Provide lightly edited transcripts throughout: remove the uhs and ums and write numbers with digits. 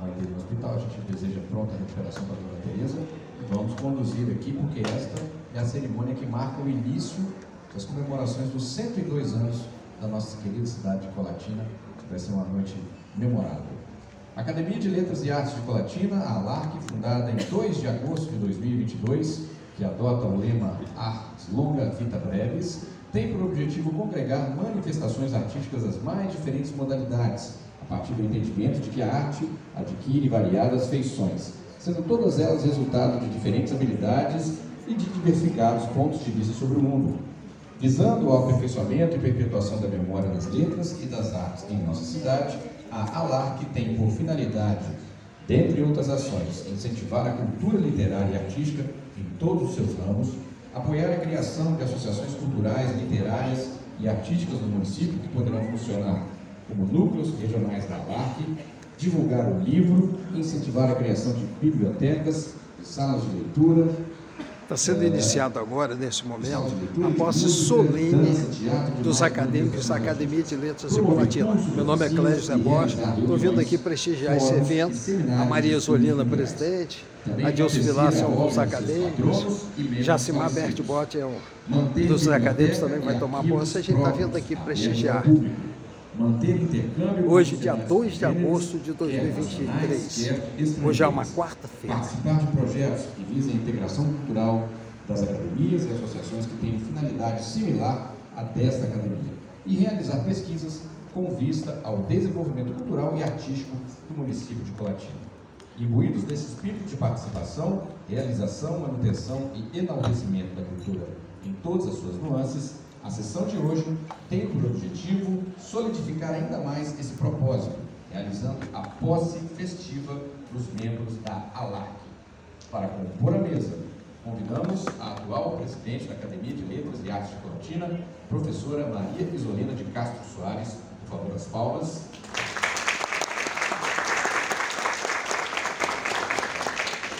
mãe dele no hospital. A gente deseja pronta recuperação para a dona Tereza e vamos conduzir aqui, porque esta é a cerimônia que marca o início das comemorações dos 102 anos da nossa querida cidade de Colatina, que vai ser uma noite memorável. A Academia de Letras e Artes de Colatina, a ALARC, fundada em 2 de agosto de 2022, que adota o lema Artes Longa, Vita Breves, tem por objetivo congregar manifestações artísticas das mais diferentes modalidades, a partir do entendimento de que a arte adquire variadas feições, sendo todas elas resultado de diferentes habilidades e de diversificados pontos de vista sobre o mundo, visando o aperfeiçoamento e perpetuação da memória das letras e das artes em nossa cidade. A ALARC tem por finalidade, dentre outras ações, incentivar a cultura literária e artística em todos os seus ramos, apoiar a criação de associações culturais, literárias e artísticas no município que poderão funcionar como núcleos regionais da ALARC, divulgar o livro, incentivar a criação de bibliotecas, salas de leitura. Está sendo iniciado agora, nesse momento, a posse solene dos acadêmicos da Academia de Letras de Colatina. Meu nome é Clésio Zé Borges, estou vindo aqui prestigiar esse evento. A Maria Zolina, presidente, a Dilce Vilaça é um dos acadêmicos, Jacimar Bertibot é um dos acadêmicos, também vai tomar posse. A gente está vindo aqui prestigiar. Hoje, dia 2 de agosto de 2023, hoje é uma quarta-feira. Participar de projetos que visem a integração cultural das academias e associações que têm finalidade similar à desta academia e realizar pesquisas com vista ao desenvolvimento cultural e artístico do município de Colatina. Imbuídos desse espírito de participação, realização, manutenção e enaltecimento da cultura em todas as suas nuances, a sessão de hoje tem por objetivo solidificar ainda mais esse propósito, realizando a posse festiva dos membros da ALARC. Para compor a mesa, convidamos a atual presidente da Academia de Letras e Artes de Colatina, professora Maria Isolina de Castro Soares. Por favor, as palmas.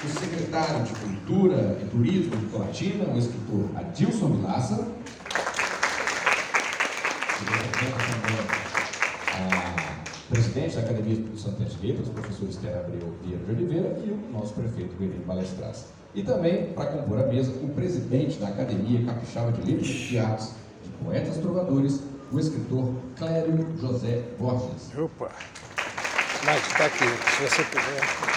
O secretário de Cultura e Turismo de Colatina, o escritor Adilson Vilaça. A presidente da Academia de Santos de Letras, o professor Esther Abreu Vieira de Oliveira, e o nosso prefeito Guilherme Balestras. E também, para compor a mesa, o presidente da Academia Capixaba de Letras e Artes de Poetas Trovadores, o escritor Clério José Borges. Opa! Mike, está aqui, se você puder.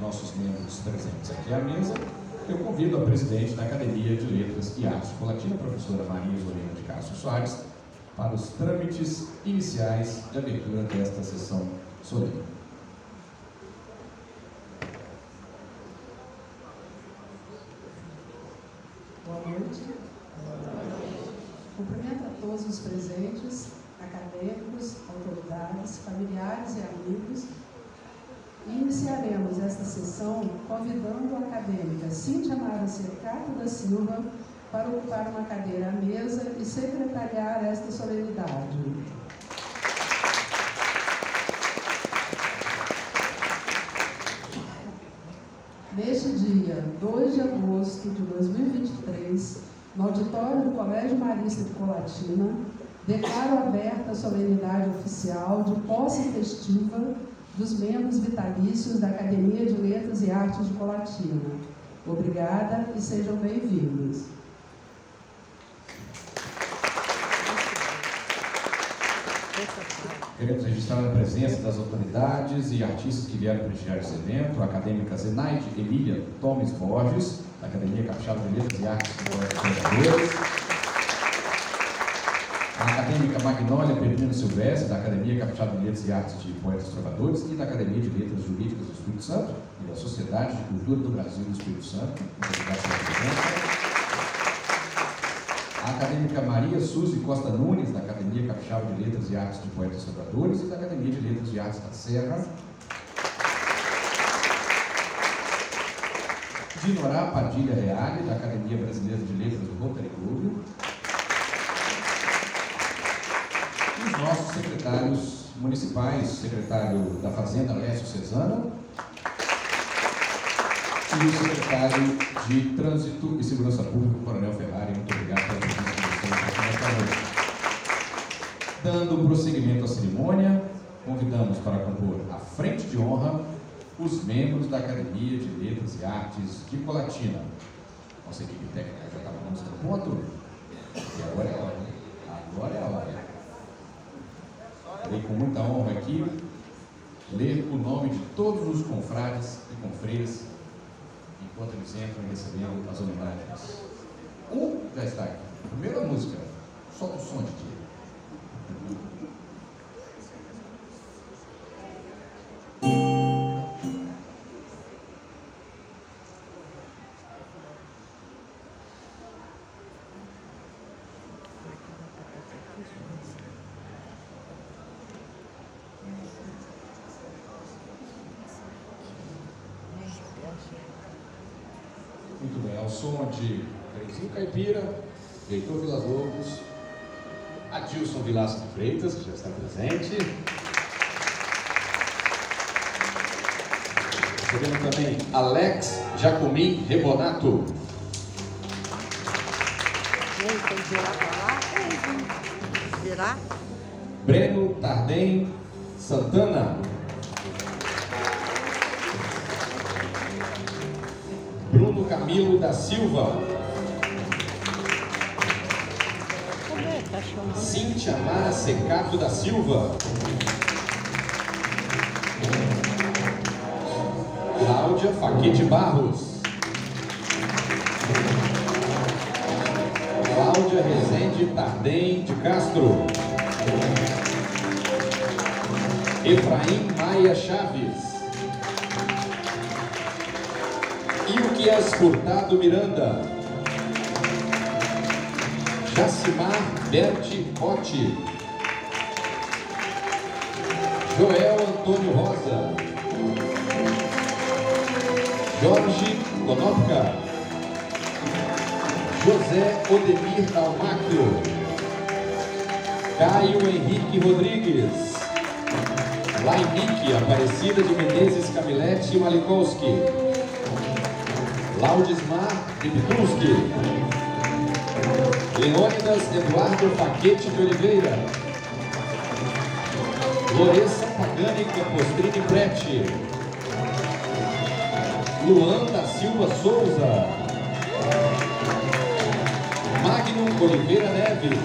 Nossos membros presentes aqui à mesa, eu convido a presidente da Academia de Letras e Artes de Colatina, a professora Maria Isolina de Castro Soares, para os trâmites iniciais de abertura desta sessão solene. Boa noite. Cumprimento a todos os presentes, acadêmicos, autoridades, familiares e amigos. Iniciaremos esta sessão convidando a acadêmica Cíntia Mara Cercato da Silva para ocupar uma cadeira à mesa e secretariar esta solenidade. Neste dia, 2 de agosto de 2023, no auditório do Colégio Marista de Colatina, declaro aberta a solenidade oficial de posse festiva dos membros vitalícios da Academia de Letras e Artes de Colatina. Obrigada e sejam bem-vindos. Queremos registrar a presença das autoridades e artistas que vieram prestigiar esse evento, a acadêmica Zenaide Emília Tomes Borges, da Academia Capixaba de Letras e Artes de Colatina, a acadêmica Magnólia Peregrino Silvestre, da Academia Capixaba de Letras e Artes de Poetas Trovadores e da Academia de Letras Jurídicas do Espírito Santo e da Sociedade de Cultura do Brasil do Espírito Santo. A acadêmica Maria Suzy Costa Nunes, da Academia Capixaba de Letras e Artes de Poetas e Sobradores e da Academia de Letras e Artes da Serra. Dinorá Padilha Reale, da Academia Brasileira de Letras do Rotary Club. E os nossos secretários municipais, secretário da Fazenda, Lécio Cesana, e o secretário de Trânsito e Segurança Pública, Coronel Ferrari. Muito obrigado pela presença. Dando prosseguimento à cerimônia, convidamos para compor a frente de honra os membros da Academia de Letras e Artes de Colatina. Nossa equipe técnica já estava no seu ponto. E agora é a hora. Agora é a hora. Irei com muita honra aqui ler o nome de todos os confrades e confreiras enquanto eles entram recebendo as homenagens. Já está aqui. Primeiro a música. Solta o som de ti. Muito bem, ao som de Trenzinho Caipira, Heitor Vilas-Lobos, Adilson Vilaça de Freitas, que já está presente. Recebendo também Alex Jacomin Rebonato. Tem que virar para lá? Virar? Breno Tardem Santana. Bruno Camilo da Silva. Cíntia Mara Secato da Silva. Cláudia Faquete Barros. Cláudia Rezende Tardem de Castro. Efraim Maia Chaves. Ilquias Furtado Miranda. Jacimar Berti Rotti. Joel Antônio Rosa. Jorge Konopka. José Odemir Almacro. Caio Henrique Rodrigues. Lainique Aparecida de Menezes Camilete Malikowski. Laudismar Dibitulski. Leônidas Eduardo Faquete de Oliveira. Loressa Pagani Capostrini Prete. Luan da Silva Souza. Magnum Oliveira Neves.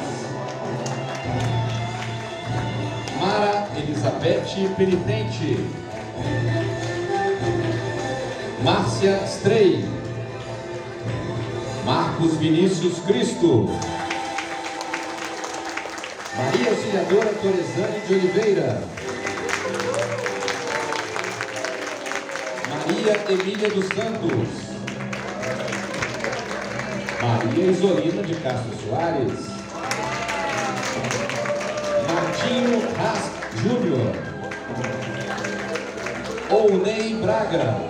Mara Elizabeth Penitente. Márcia Strei. Marcos Vinícius Cristo. Maria Auxiliadora Torezane de Oliveira. Maria Emília dos Santos. Maria Isolina de Castro Soares. Martinho Rask Júnior. Ounei Braga.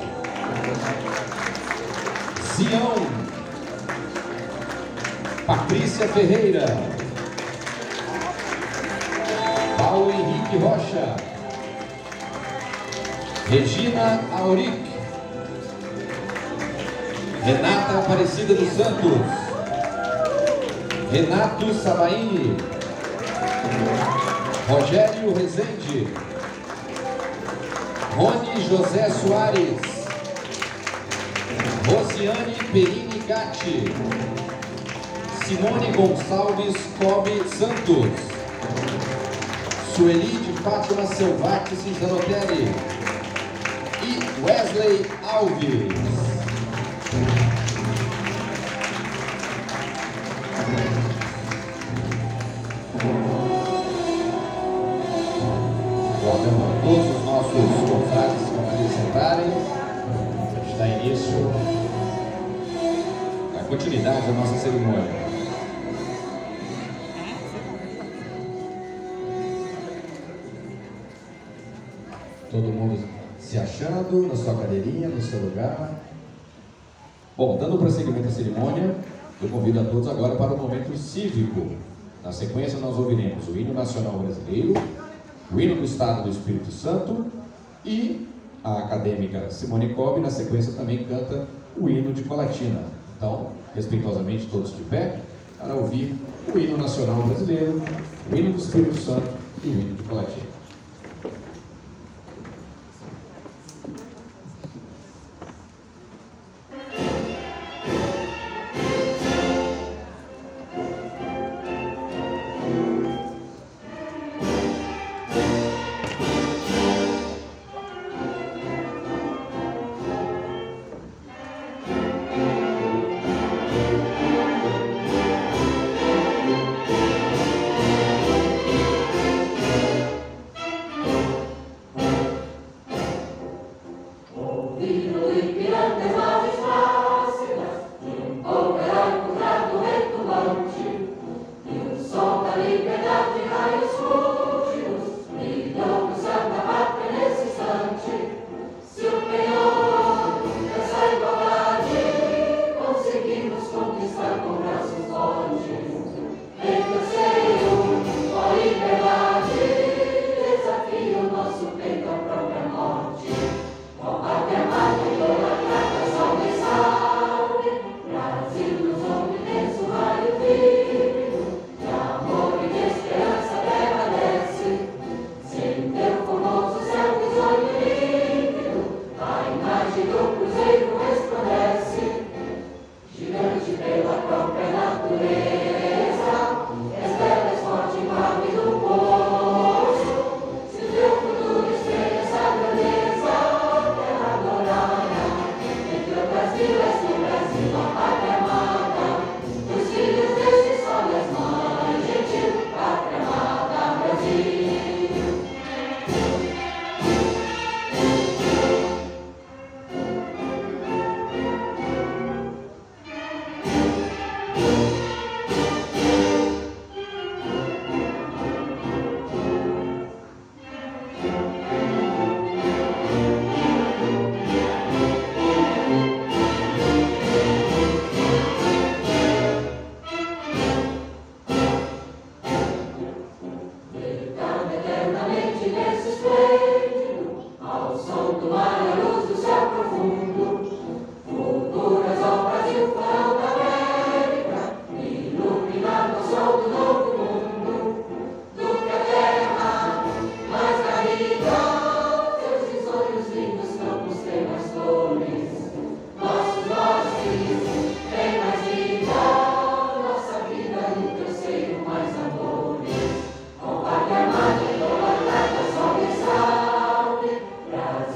Sião. Patrícia Ferreira. Paulo Henrique Rocha. Regina Auric. Renata Aparecida dos Santos. Renato Sabaini. Rogério Rezende. Rony José Soares. Rosiane Perini Gatti. Simone Gonçalves Cobe Santos. Sueli de Fátima Selvati Cinzanotelli. E Wesley Alves. Aguardando a todos os nossos confrades que vão se sentarem. Já está início a continuidade da nossa cerimônia. Todo mundo se achando na sua cadeirinha, no seu lugar. Bom, dando prosseguimento à cerimônia, eu convido a todos agora para o momento cívico. Na sequência, nós ouviremos o hino nacional brasileiro, o hino do Estado do Espírito Santo e a acadêmica Simone Kolbe, na sequência, também canta o hino de Colatina. Então, respeitosamente, todos de pé, para ouvir o hino nacional brasileiro, o hino do Espírito Santo e o hino de Colatina.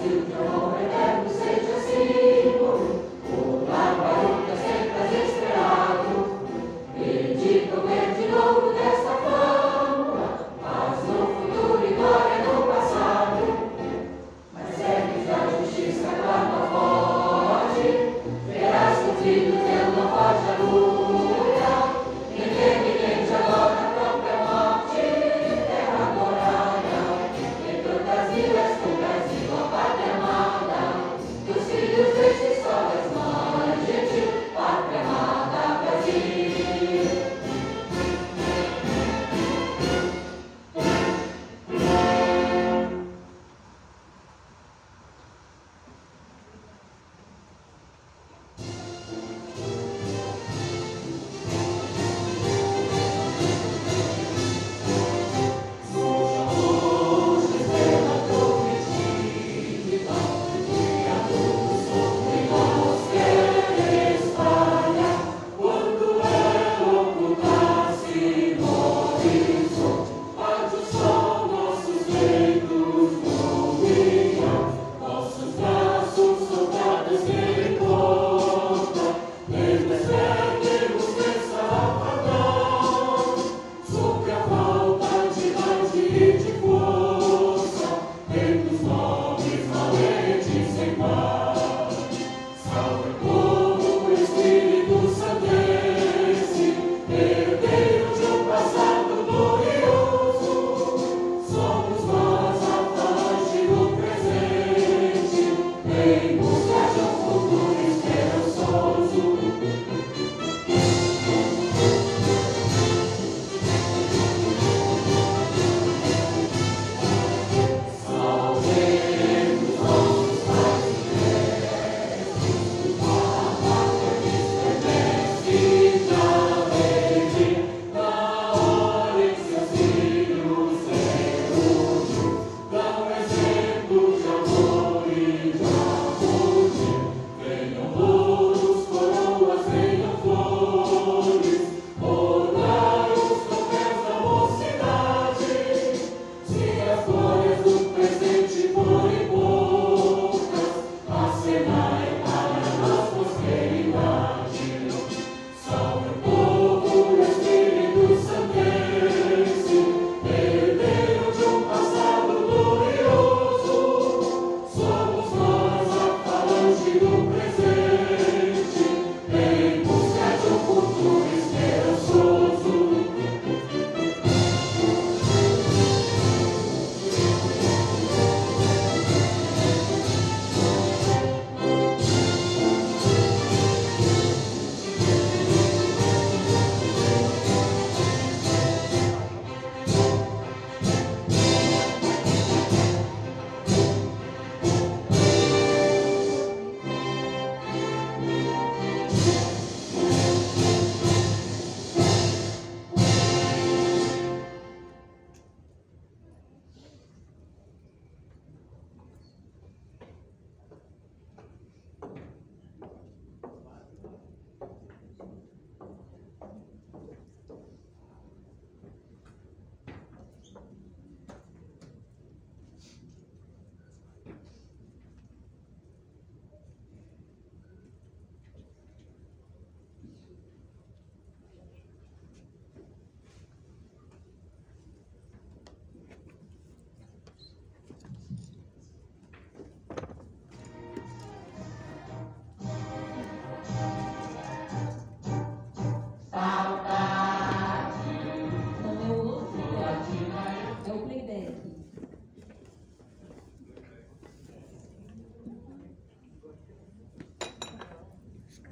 Brasil,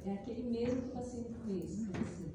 É aquele mesmo que eu passei no começo para você.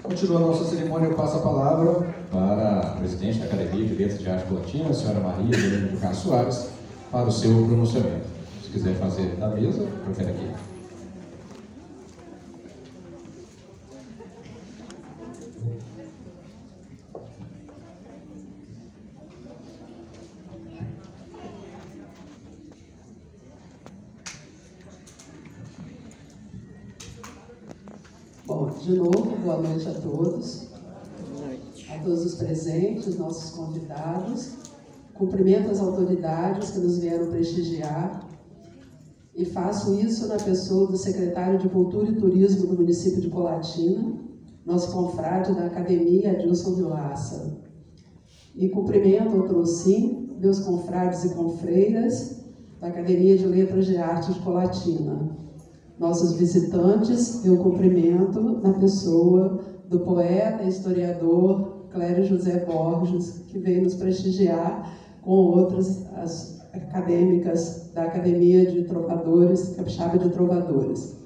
Continuando a nossa cerimônia, eu passo a palavra para a presidente da Academia de Letras de Arte Colatina, a senhora Maria Helena de Castro Soares, para o seu pronunciamento. Se quiser fazer da mesa, eu quero aqui. Bom, de novo, boa noite a todos, os presentes, nossos convidados. Cumprimento as autoridades que nos vieram prestigiar e faço isso na pessoa do secretário de Cultura e Turismo do município de Colatina, nosso confrade da Academia, Adilson Vilaça. E cumprimento, doutor Sim, meus confrades e confreiras da Academia de Letras de Arte de Colatina. Nossos visitantes, eu cumprimento na pessoa do poeta e historiador Clério José Borges, que veio nos prestigiar com outras as acadêmicas da Academia de Trovadores, Capixaba de Trovadores.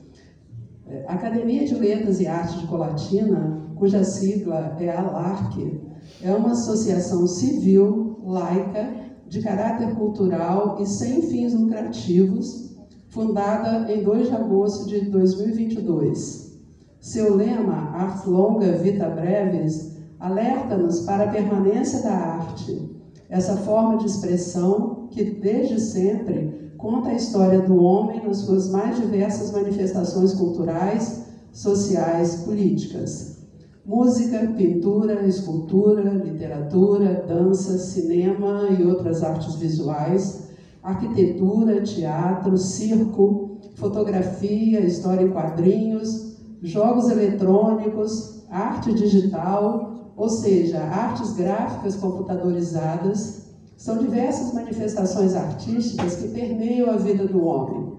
A Academia de Letras e Artes de Colatina, cuja sigla é ALARC, é uma associação civil, laica, de caráter cultural e sem fins lucrativos, fundada em 2 de agosto de 2022. Seu lema, Ars Longa Vita Brevis, alerta-nos para a permanência da arte, essa forma de expressão que, desde sempre, conta a história do homem nas suas mais diversas manifestações culturais, sociais, políticas. Música, pintura, escultura, literatura, dança, cinema e outras artes visuais, arquitetura, teatro, circo, fotografia, história em quadrinhos, jogos eletrônicos, arte digital, ou seja, artes gráficas computadorizadas, são diversas manifestações artísticas que permeiam a vida do homem.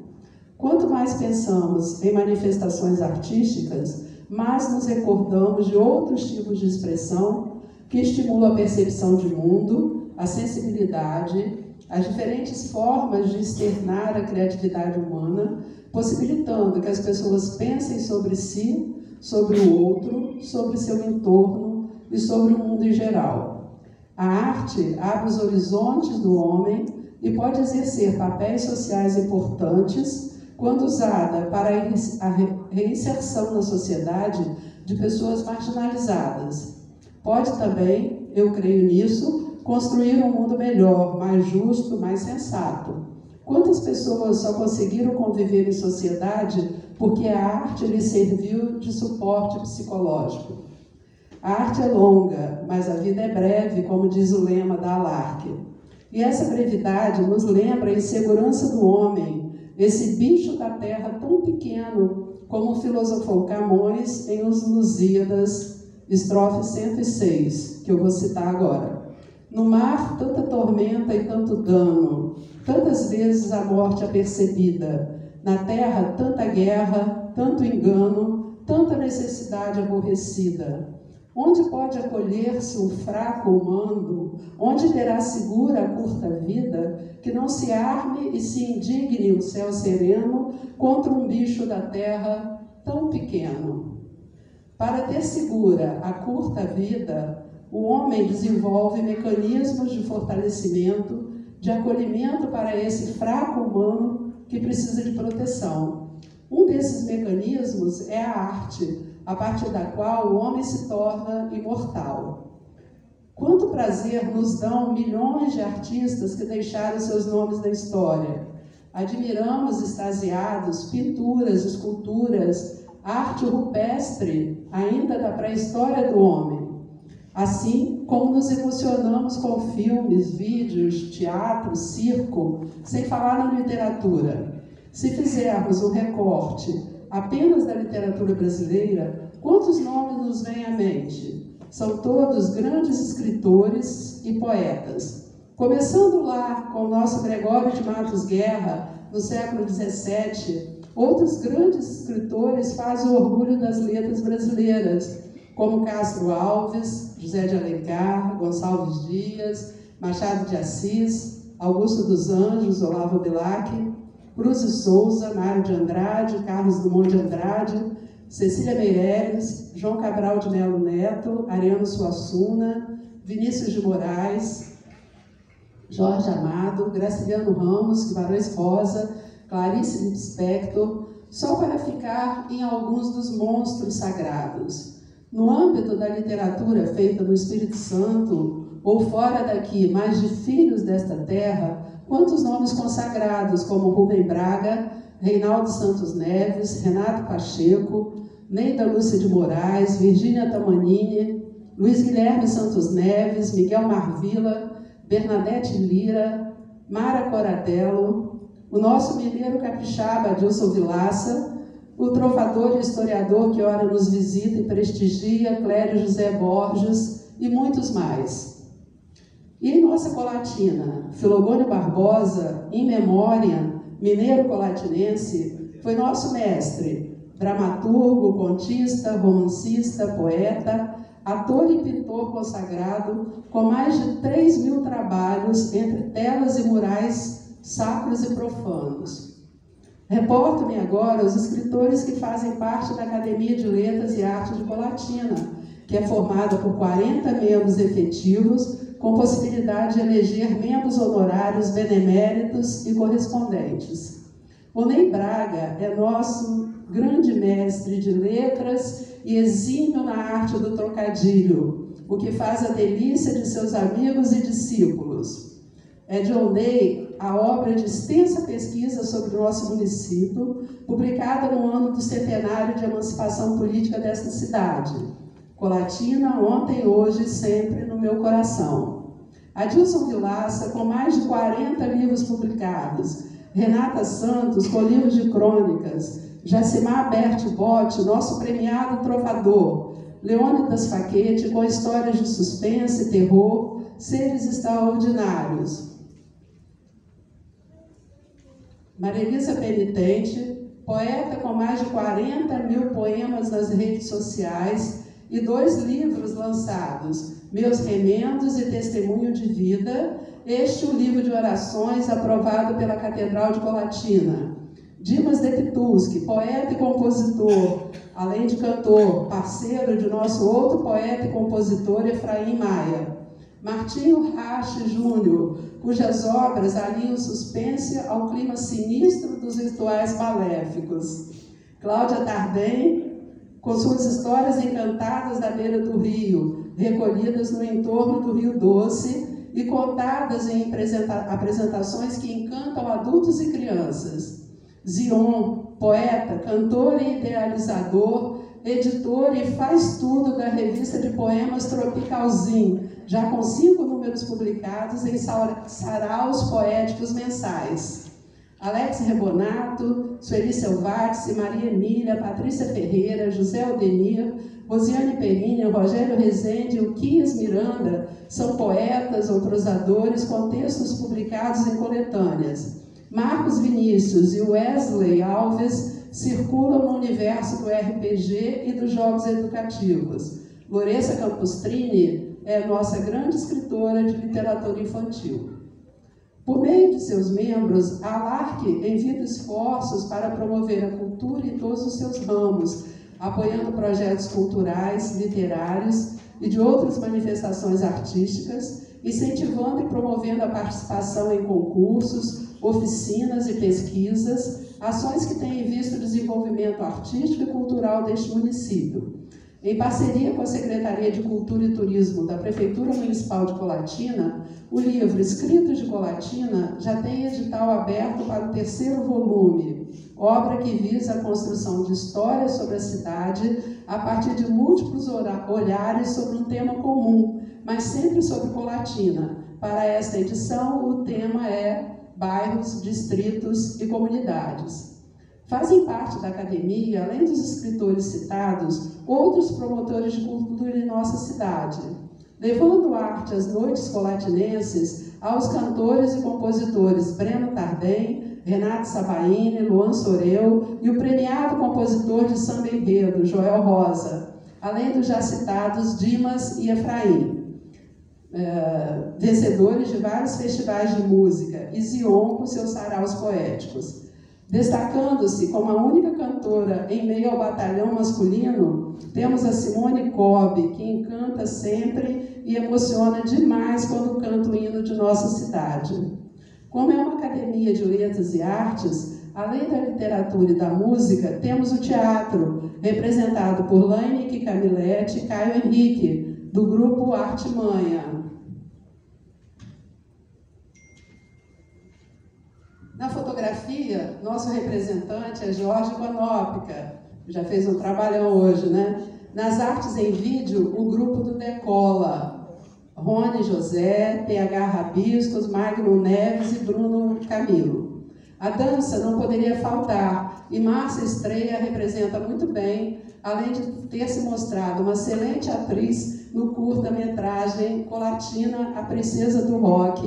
Quanto mais pensamos em manifestações artísticas, mais nos recordamos de outros tipos de expressão que estimulam a percepção de mundo, a sensibilidade, as diferentes formas de externar a criatividade humana, possibilitando que as pessoas pensem sobre si, sobre o outro, sobre seu entorno e sobre o mundo em geral. A arte abre os horizontes do homem e pode exercer papéis sociais importantes quando usada para a reinserção na sociedade de pessoas marginalizadas. Pode também, eu creio nisso, construir um mundo melhor, mais justo, mais sensato. Quantas pessoas só conseguiram conviver em sociedade porque a arte lhes serviu de suporte psicológico? A arte é longa, mas a vida é breve, como diz o lema da ALARC. E essa brevidade nos lembra a insegurança do homem, esse bicho da terra tão pequeno, como filosofou Camões em Os Lusíadas, estrofe 106, que eu vou citar agora. No mar, tanta tormenta e tanto dano, tantas vezes a morte apercebida. Na terra, tanta guerra, tanto engano, tanta necessidade aborrecida. Onde pode acolher-se um fraco humano? Onde terá segura a curta vida? Que não se arme e se indigne o céu sereno contra um bicho da terra tão pequeno. Para ter segura a curta vida, o homem desenvolve mecanismos de fortalecimento, de acolhimento para esse fraco humano que precisa de proteção. Um desses mecanismos é a arte, a partir da qual o homem se torna imortal. Quanto prazer nos dão milhões de artistas que deixaram seus nomes na história. Admiramos, extasiados, pinturas, esculturas, arte rupestre, ainda da pré-história do homem. Assim como nos emocionamos com filmes, vídeos, teatro, circo, sem falar na literatura. Se fizermos um recorte apenas da literatura brasileira, quantos nomes nos vêm à mente? São todos grandes escritores e poetas. Começando lá com o nosso Gregório de Matos Guerra, no século XVII, outros grandes escritores fazem o orgulho das letras brasileiras, como Castro Alves, José de Alencar, Gonçalves Dias, Machado de Assis, Augusto dos Anjos, Olavo Bilac, Cruz de Souza, Mário de Andrade, Carlos Drummond de Andrade, Cecília Meirelles, João Cabral de Melo Neto, Ariano Suassuna, Vinícius de Moraes, Jorge Amado, Graciliano Ramos, Guimarães Rosa, Clarice Lispector, só para ficar em alguns dos monstros sagrados. No âmbito da literatura feita no Espírito Santo, ou fora daqui, mas de filhos desta terra, quantos nomes consagrados como Rubem Braga, Reinaldo Santos Neves, Renato Pacheco, Neida Lúcia de Moraes, Virgínia Tamanini, Luiz Guilherme Santos Neves, Miguel Marvila, Bernadette Lira, Mara Coratello, o nosso mineiro capixaba Adilson Vilaça, o trovador e historiador que ora nos visita e prestigia, Clério José Borges e muitos mais. E em nossa colatina, Filogônio Barbosa, in memória, mineiro colatinense, foi nosso mestre, dramaturgo, contista, romancista, poeta, ator e pintor consagrado, com mais de 3.000 trabalhos entre telas e murais sacros e profanos. Reporto-me agora aos escritores que fazem parte da Academia de Letras e Artes de Colatina, que é formada por 40 membros efetivos, com possibilidade de eleger membros honorários, beneméritos e correspondentes. O Ney Braga é nosso grande mestre de letras e exímio na arte do trocadilho, o que faz a delícia de seus amigos e discípulos. É de Ney a obra de extensa pesquisa sobre o nosso município, publicada no ano do centenário de emancipação política desta cidade. Colatina, ontem, hoje e sempre no meu coração. Adilson Vilaça, com mais de 40 livros publicados. Renata Santos, com livros de crônicas. Jacimar Berti-Botti, nosso premiado trovador. Leônidas Facchetti, com histórias de suspense e terror, seres extraordinários. Maria-Elisa Penitente, poeta com mais de 40 mil poemas nas redes sociais e 2 livros lançados, Meus Remendos e Testemunho de Vida, este o livro de orações aprovado pela Catedral de Colatina. Dimas Deptuski, poeta e compositor, além de cantor, parceiro de nosso outro poeta e compositor, Efraim Maia. Martinho Rache Júnior, cujas obras alinham suspense ao clima sinistro dos rituais maléficos. Cláudia Tardem, com suas histórias encantadas da beira do rio, recolhidas no entorno do Rio Doce e contadas em apresentações que encantam adultos e crianças. Zion, poeta, cantor e idealizador, editor e faz tudo da revista de poemas Tropicalzinho, já com 5 números publicados em saraus poéticos mensais. Alex Rebonato, Sueli Selvatice, Maria Emília, Patrícia Ferreira, José Aldenir, Rosiane Perini, Rogério Rezende e Uquias Miranda são poetas ou prosadores com textos publicados em coletâneas. Marcos Vinícius e Wesley Alves circulam no universo do RPG e dos jogos educativos. Loressa Campustrini é nossa grande escritora de literatura infantil. Por meio de seus membros, a LARC envia esforços para promover a cultura em todos os seus ramos, apoiando projetos culturais, literários e de outras manifestações artísticas, incentivando e promovendo a participação em concursos, oficinas e pesquisas, ações que têm visto o desenvolvimento artístico e cultural deste município. Em parceria com a Secretaria de Cultura e Turismo da Prefeitura Municipal de Colatina, o livro Escritos de Colatina já tem edital aberto para o 3º volume, obra que visa a construção de histórias sobre a cidade a partir de múltiplos olhares sobre um tema comum, mas sempre sobre Colatina. Para esta edição, o tema é bairros, distritos e comunidades. Fazem parte da academia, além dos escritores citados, outros promotores de cultura em nossa cidade, levando arte às noites colatinenses aos cantores e compositores Breno Tardem, Renato Sabaini, Luan Soreu e o premiado compositor de samba enredo, Joel Rosa, além dos já citados Dimas e Efraim, vencedores de vários festivais de música, e Zion com seus saraus poéticos. Destacando-se como a única cantora em meio ao batalhão masculino, temos a Simone Cobb, que encanta sempre e emociona demais quando canta o hino de nossa cidade. Como é uma academia de letras e artes, além da literatura e da música, temos o teatro, representado por Laine Camilete e Caio Henrique, do grupo Arte Manha. Na fotografia, nosso representante é Jorge Conópica, já fez um trabalhão hoje, né? Nas artes em vídeo, o grupo do Decola, Rony José, PH Rabiscos, Magno Neves e Bruno Camilo. A dança não poderia faltar, e Márcia Estreia representa muito bem, além de ter se mostrado uma excelente atriz no curta-metragem Colatina, a Princesa do Rock,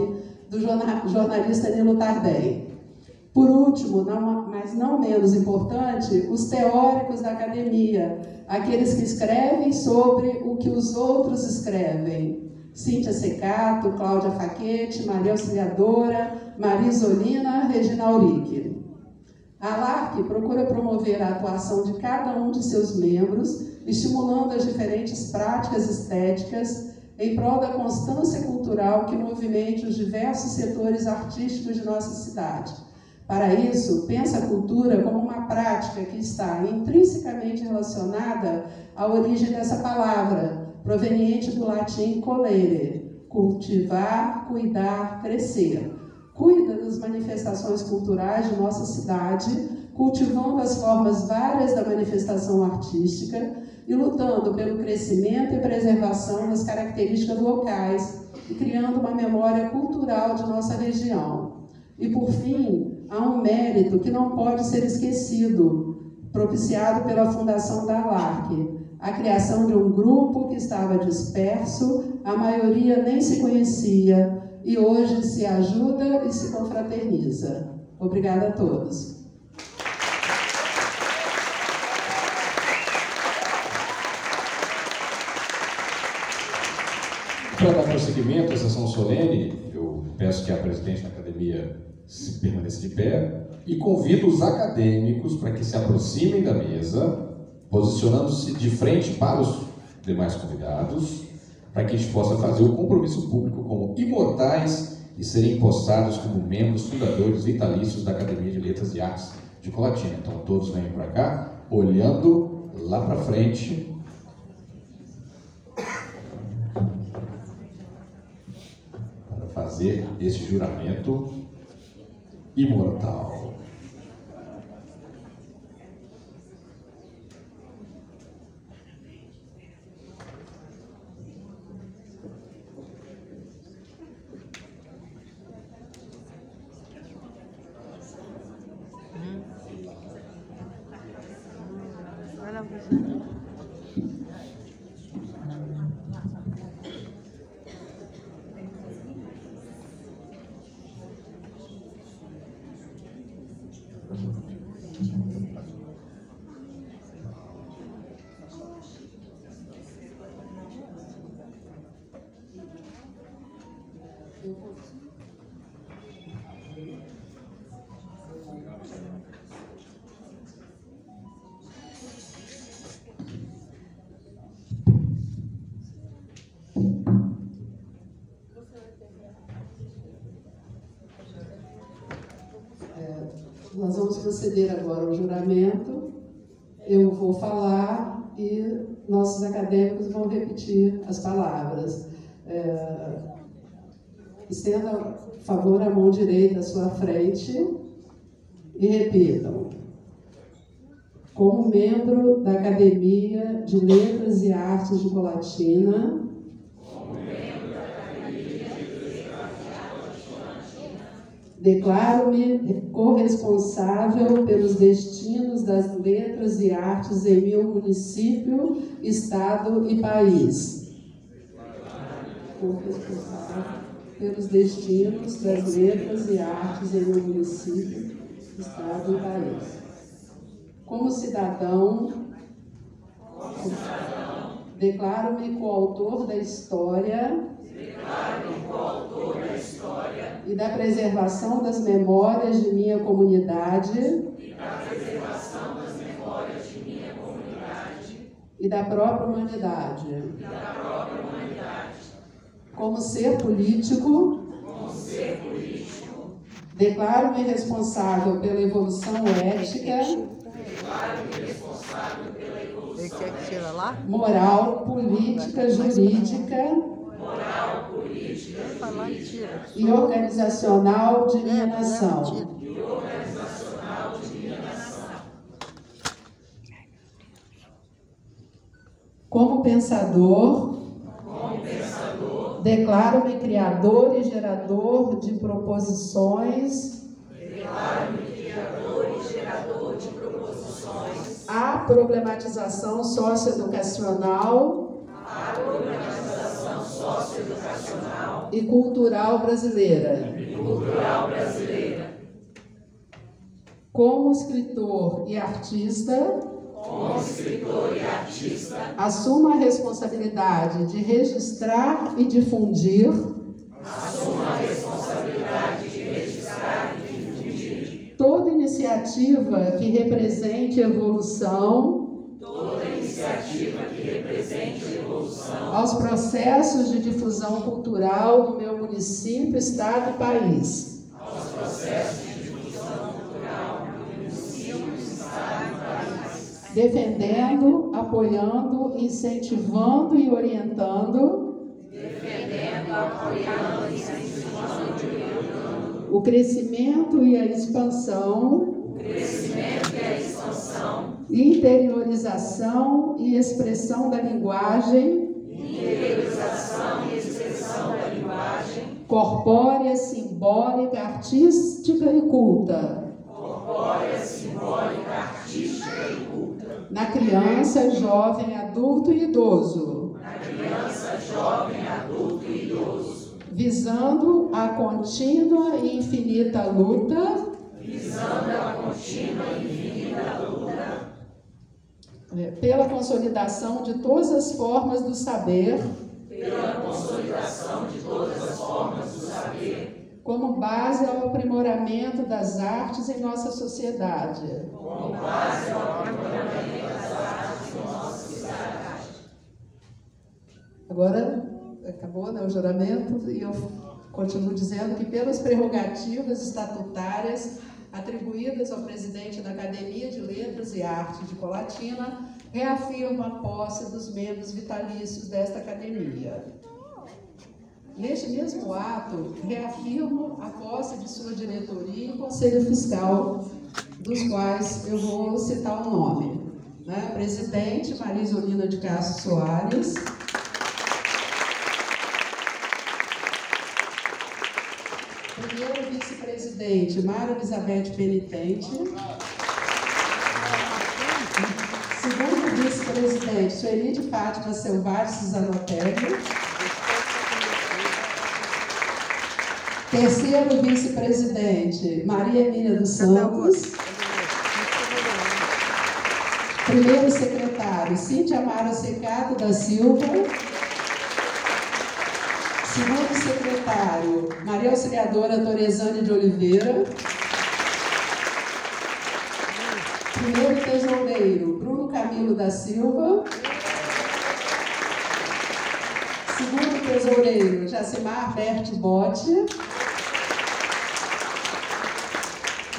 do jornalista Nilo Tardem. Por último, mas não menos importante, os teóricos da academia, aqueles que escrevem sobre o que os outros escrevem. Cíntia Secato, Cláudia Facchetti, Maria Auxiliadora, Maria Isolina, Regina Auric. A LARC procura promover a atuação de cada um de seus membros, estimulando as diferentes práticas estéticas em prol da constância cultural que movimente os diversos setores artísticos de nossa cidade. Para isso, pensa a cultura como uma prática que está intrinsecamente relacionada à origem dessa palavra, proveniente do latim colere, cultivar, cuidar, crescer. Cuida das manifestações culturais de nossa cidade, cultivando as formas várias da manifestação artística e lutando pelo crescimento e preservação das características locais e criando uma memória cultural de nossa região. E, por fim, há um mérito que não pode ser esquecido, propiciado pela fundação da LARC, a criação de um grupo que estava disperso, a maioria nem se conhecia, e hoje se ajuda e se confraterniza. Obrigada a todos. Para dar prosseguimento à sessão solene, eu peço que a presidente da academia se permaneça de pé e convido os acadêmicos para que se aproximem da mesa, posicionando-se de frente para os demais convidados, para que a gente possa fazer o compromisso público como imortais e serem empossados como membros fundadores vitalícios da Academia de Letras e Artes de Colatina. Então todos venham para cá, olhando lá para frente. Para fazer esse juramento imortal. Nós vamos proceder agora ao juramento. Eu vou falar e nossos acadêmicos vão repetir as palavras. Estenda, por favor, a mão direita à sua frente e repitam. Como membro da Academia de Letras e Artes de Colatina, declaro-me corresponsável pelos destinos das letras e artes em meu município, estado e país. Corresponsável pelos destinos das letras e artes em meu município, estado e país. Como cidadão, declaro-me coautor da história e da preservação das memórias de minha comunidade e da própria humanidade. Como ser político, declaro-me responsável pela evolução ética, moral, política, jurídica e organizacional de minha nação. Como pensador, declaro-me criador e gerador de proposições à problematização socioeducacional e cultural brasileira. Como escritor e artista, assumo a responsabilidade de registrar e difundir toda iniciativa iniciativa que represente evolução aos processos de difusão cultural do meu município, estado e país. Defendendo, apoiando, incentivando e orientando o crescimento e a expansão, interiorização e expressão da linguagem, corpórea, simbólica, artística e culta. Na criança, jovem, adulto e idoso. Visando a contínua e infinita luta. Pela consolidação de todas as formas do saber. Como base ao aprimoramento das artes em nossa sociedade. Agora, acabou, né, o juramento, e eu continuo dizendo que pelas prerrogativas estatutárias atribuídas ao presidente da Academia de Letras e Artes de Colatina, reafirmo a posse dos membros vitalícios desta academia. Neste mesmo ato, reafirmo a posse de sua diretoria e conselho fiscal, dos quais eu vou citar o nome. Presidente, Maria Isolina de Castro Soares. Primeiro vice-presidente, Mara Elizabeth Penitente. Segundo vice-presidente, Sueli de Fátima Selvagem Zanotelli. Terceiro vice-presidente, Maria Emília dos Santos. Primeiro secretário, Cíntia Amara Secato da Silva. Segundo secretário, Maria Auxiliadora Torezane de Oliveira. Primeiro tesoureiro, Bruno Camilo da Silva. Segundo tesoureiro, Jacimar Berti Botti.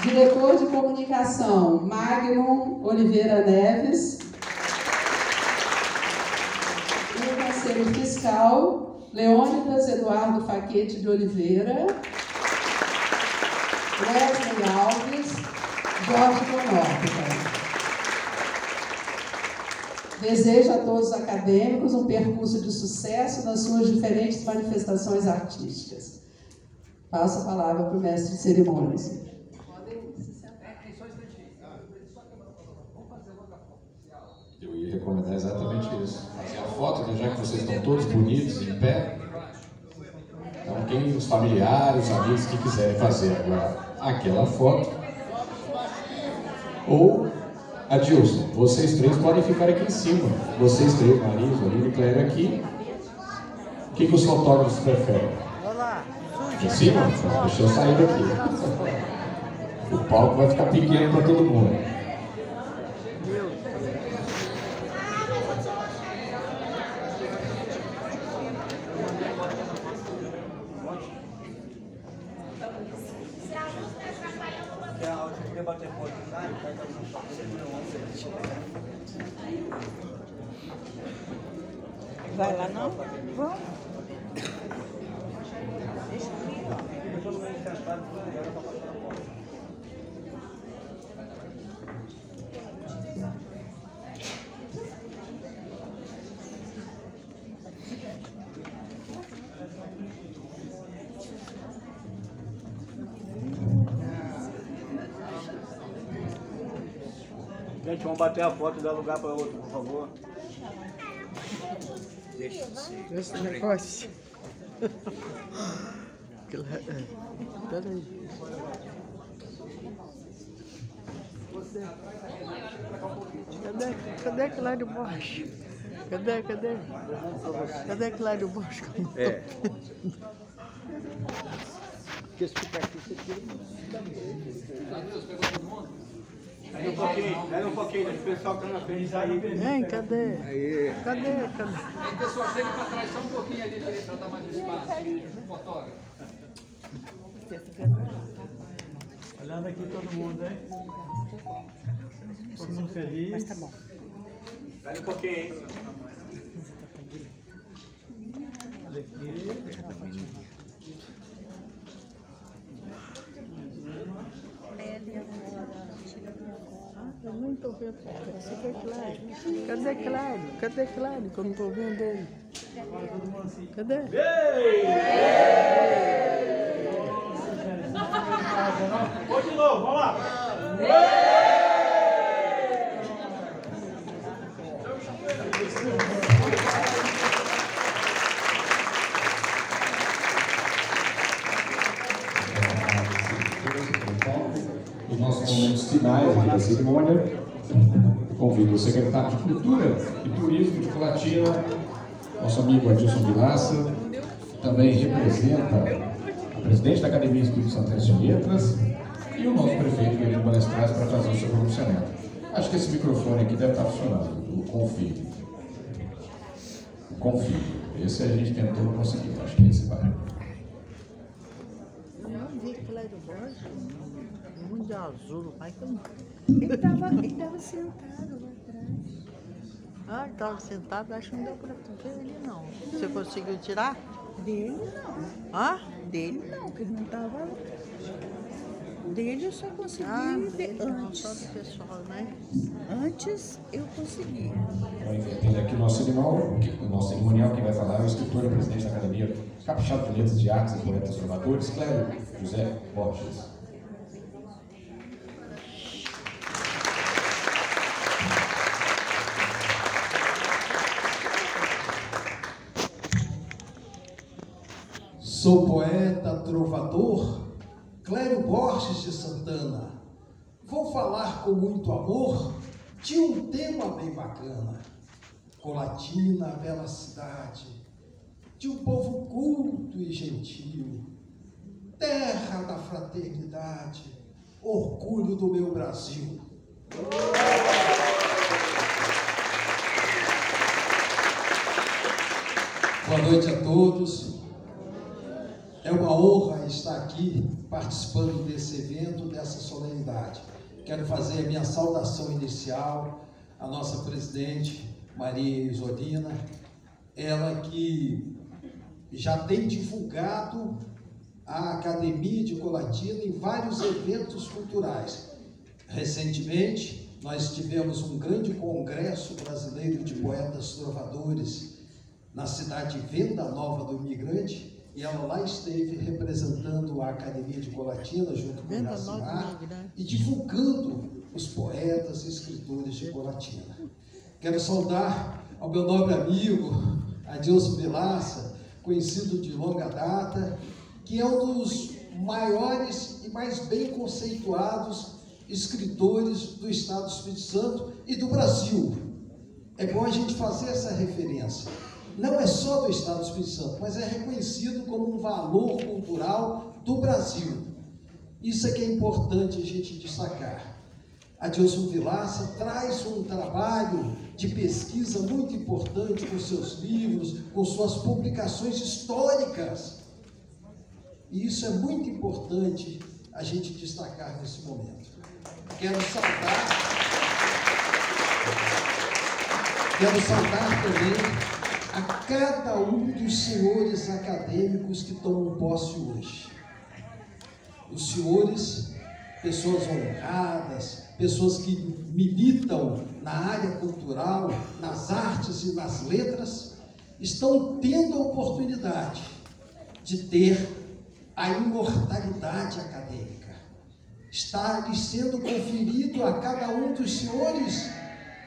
Diretor de comunicação, Magno Oliveira Neves. E o conselho fiscal, Leônidas Eduardo Faquete de Oliveira, Wesley Alves, Jorge Bonótica. Desejo a todos os acadêmicos um percurso de sucesso nas suas diferentes manifestações artísticas. Passo a palavra para o mestre de cerimônias. Eu ia recomendar exatamente isso. Fazer a foto, já que vocês estão todos bonitos, em pé. Então, quem, os familiares, os amigos que quiserem fazer agora aquela foto. Ou, Adilson, vocês três podem ficar aqui em cima. Vocês três, Marisa, Olívia e Clélia aqui. O que os fotógrafos preferem? Em cima? Deixa eu sair daqui. O palco vai ficar pequeno para todo mundo. Vai lá não? Vamos. Gente, vamos bater a foto e dar lugar para outro, por favor. Deixa esse negócio. Peraí. Cadê aquele lá de baixo? Cadê? Cadê aquele lá de baixo? É. Porque se ficar aqui, você tira Adeus, pegou todo mundo? Pera um pouquinho, deixa o pessoal que tá na frente aí. Hein, cadê? Cadê? Aí, pessoal, chega para trás só um pouquinho ali para dar mais espaço. Fotógrafo. Olhando aqui todo mundo, hein? Todo mundo feliz. Mas tá bom. Pera um pouquinho, hein? Olha aqui. Eu não estou vendo. Você quer Cláudio? Cadê Cláudio? Cadê Cláudio? Que eu não estou vendo ele. Cadê? Vou de novo, vamos lá. Os nossos momentos finais aqui da cerimônia, eu convido o secretário de Cultura e Turismo de Colatina, nosso amigo Adilson Vilaça, que também representa a presidente da Academia Espírito Santense de Letras e o nosso prefeito, Guilherme Balestraz, para fazer o seu pronunciamento. Acho que esse microfone aqui deve estar funcionando, o Confio. O Confio. Esse a gente tentou, não conseguiu, acho que esse vai. Eu não vi Cláudio Borges. Muito de azul, pai. Ele tava sentado lá atrás. Ah, ele estava sentado, acho que não deu para ver ele não. Você conseguiu tirar? Dele não. Hã? Dele não, porque ele não tava. Dele eu só consegui ver não, antes. só do pessoal, né? Antes eu consegui. Então, invertendo aqui o nosso cerimonial, quem vai falar é o escritor e presidente da Academia Capixaba de Letras de Artes e Poetas Trovadores, Clério José Borges. Sou poeta, trovador, Clério Borges de Santana. Vou falar com muito amor de um tema bem bacana. Colatina, bela cidade, de um povo culto e gentil, terra da fraternidade, orgulho do meu Brasil. Boa noite a todos. É uma honra estar aqui participando desse evento, dessa solenidade. Quero fazer a minha saudação inicial à nossa presidente, Maria Isolina, ela que já tem divulgado a Academia de Colatina em vários eventos culturais. Recentemente, nós tivemos um grande congresso brasileiro de poetas trovadores na cidade de Venda Nova do Imigrante, e ela lá esteve representando a Academia de Colatina junto com o Iracimar e divulgando os poetas e escritores de Colatina. Quero saudar ao meu nobre amigo Adilson Vilaça, conhecido de longa data, que é um dos maiores e mais bem conceituados escritores do Estado do Espírito Santo e do Brasil. É bom a gente fazer essa referência. Não é só do Estado do Espírito Santo, mas é reconhecido como um valor cultural do Brasil. Isso é que é importante a gente destacar. Adilson Vilaça traz um trabalho de pesquisa muito importante com seus livros, com suas publicações históricas. E isso é muito importante a gente destacar nesse momento. Quero saudar também a cada um dos senhores acadêmicos que tomam posse hoje. Os senhores, pessoas honradas, pessoas que militam na área cultural, nas artes e nas letras, estão tendo a oportunidade de ter a imortalidade acadêmica. Está lhes sendo conferido a cada um dos senhores,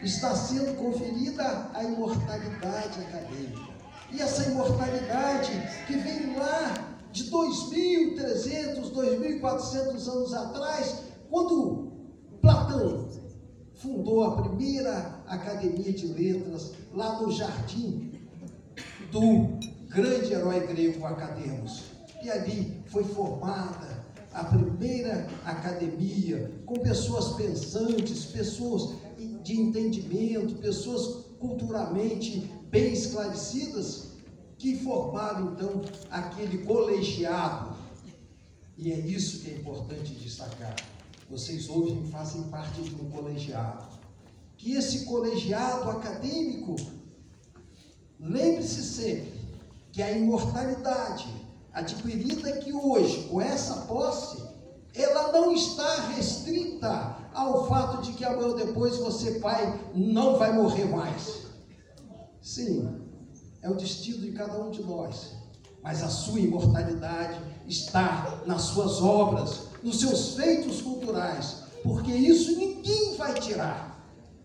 está sendo conferida a imortalidade acadêmica. E essa imortalidade que vem lá de 2.300, 2.400 anos atrás, quando Platão fundou a primeira Academia de Letras, lá no jardim do grande herói grego Academos. E ali foi formada a primeira academia, com pessoas pensantes, pessoas de entendimento, pessoas culturalmente bem esclarecidas, que formaram então aquele colegiado. E é isso que é importante destacar. Vocês hoje fazem parte de um colegiado. Que esse colegiado acadêmico, lembre-se sempre que a imortalidade adquirida aqui hoje, com essa posse, ela não está restrita ao fato de que amanhã ou depois você não vai morrer mais. Sim, é o destino de cada um de nós, mas a sua imortalidade está nas suas obras, nos seus feitos culturais, porque isso ninguém vai tirar.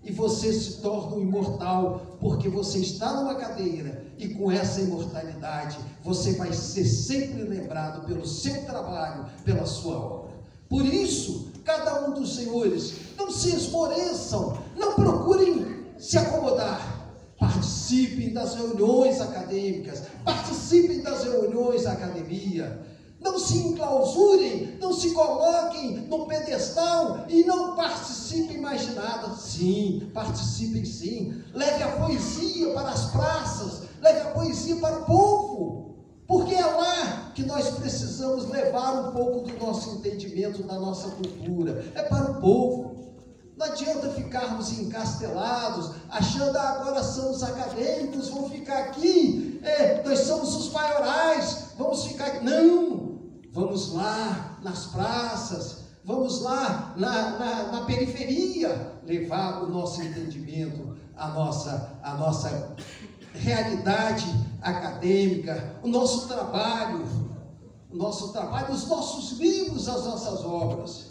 E você se torna um imortal, porque você está numa cadeira, e com essa imortalidade, você vai ser sempre lembrado pelo seu trabalho, pela sua obra. Por isso, cada um dos senhores, não se esmoreçam, não procurem se acomodar. Participem das reuniões acadêmicas, participem das reuniões da academia. Não se enclausurem, não se coloquem no pedestal e não participem mais de nada. Sim, participem sim. Leve a poesia para as praças, leve a poesia para o povo, porque é lá que nós precisamos levar um pouco do nosso entendimento, da nossa cultura. É para o povo. Não adianta ficarmos encastelados, achando, agora somos acadêmicos, vamos ficar aqui, nós somos os maiorais, vamos ficar aqui. Não! Vamos lá nas praças, vamos lá na periferia, levar o nosso entendimento, a nossa realidade acadêmica, o nosso trabalho, os nossos livros, as nossas obras.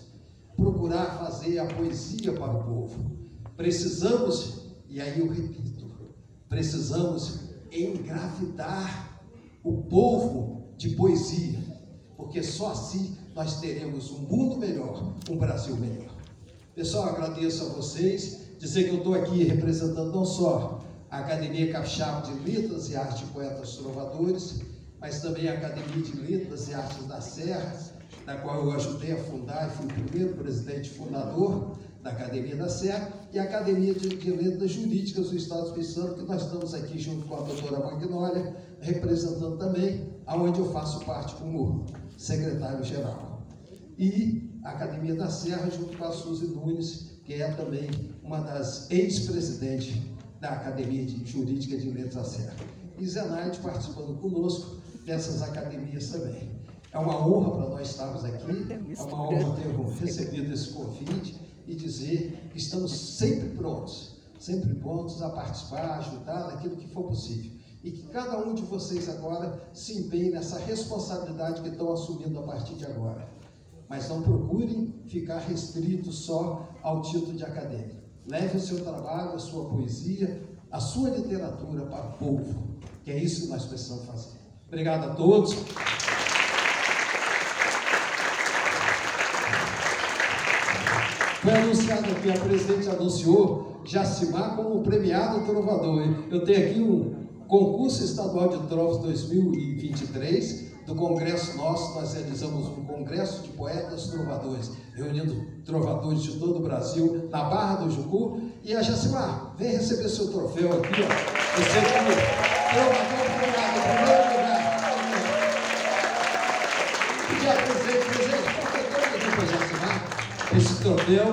Procurar fazer a poesia para o povo. Precisamos, e aí eu repito, precisamos engravidar o povo de poesia, porque só assim nós teremos um mundo melhor, um Brasil melhor. Pessoal, agradeço a vocês, dizer que eu estou aqui representando não só a Academia Capixaba de Letras e Arte de Poetas Trovadores, mas também a Academia de Letras e Artes da Serra, da qual eu ajudei a fundar e fui o primeiro presidente fundador da Academia da Serra, e a Academia de Letras Jurídicas do Estado do Espírito Santo, que nós estamos aqui junto com a doutora Magnólia, representando também, aonde eu faço parte como secretário-geral. E a Academia da Serra, junto com a Suzy Nunes, que é também uma das ex-presidentes da Academia de Jurídica de Letras da Serra. E Zenaide participando conosco dessas academias também. É uma honra para nós estarmos aqui, é uma honra termos recebido esse convite e dizer que estamos sempre prontos a participar, a ajudar naquilo que for possível. E que cada um de vocês agora se empenhe nessa responsabilidade que estão assumindo a partir de agora. Mas não procurem ficar restritos só ao título de acadêmico. Leve o seu trabalho, a sua poesia, a sua literatura para o povo, que é isso que nós precisamos fazer. Obrigado a todos. Foi anunciado aqui, a presidente anunciou Jacimar como premiado trovador. Eu tenho aqui um concurso estadual de trovas 2023, do congresso nosso. Nós realizamos um congresso de poetas trovadores, reunindo trovadores de todo o Brasil, na Barra do Jucu. E a Jacimar, vem receber seu troféu aqui, ó. Você como trovador premiado, em primeiro lugar. Pedir a presidente, qualquer coisa aqui para Jacimar. Esse troféu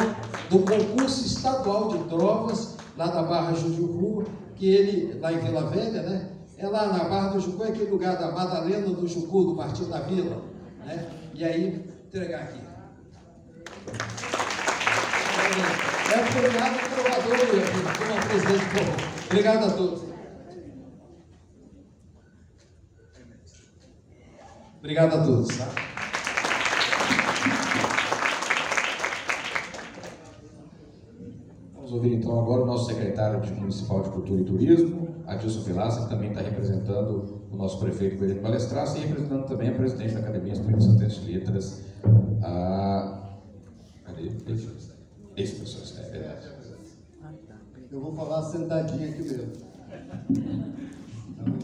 do concurso estadual de trovas, lá da Barra do Jucu, que ele, lá em Vila Velha, né? É lá na Barra do Jucu, é aquele lugar da Madalena do Jucu, do Martim da Vila, né? E aí, entregar aqui. É o premiado trovador, como presidente do povo. Obrigado a todos. Obrigado a todos, tá? Vamos ouvir então agora o nosso secretário municipal de Cultura e Turismo, Adilson Vilaça, que também está representando o nosso prefeito Guilherme Balestraça e representando também a presidente da Academia Espírito Santense de Letras, cadê? Esse professor, é verdade. Eu vou falar sentadinho aqui mesmo. Então,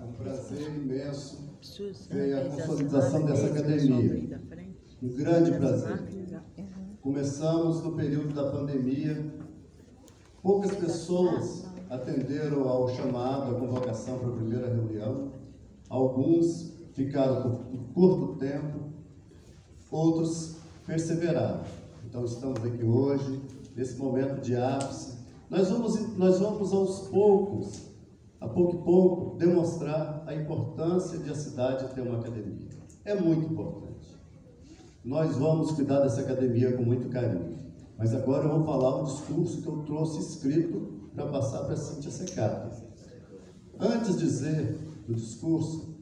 é um prazer. prazer imenso ver a consolidação dessa academia. Um grande prazer. Começamos no período da pandemia. Poucas pessoas atenderam ao chamado, à convocação para a primeira reunião. Alguns ficaram por curto tempo, outros perseveraram. Então, estamos aqui hoje, nesse momento de ápice. Nós vamos aos poucos, a pouco e pouco, demonstrar a importância de a cidade ter uma academia. É muito importante. Nós vamos cuidar dessa academia com muito carinho. Mas agora eu vou falar um discurso que eu trouxe escrito para passar para a Cíntia Secato. Antes de dizer do discurso,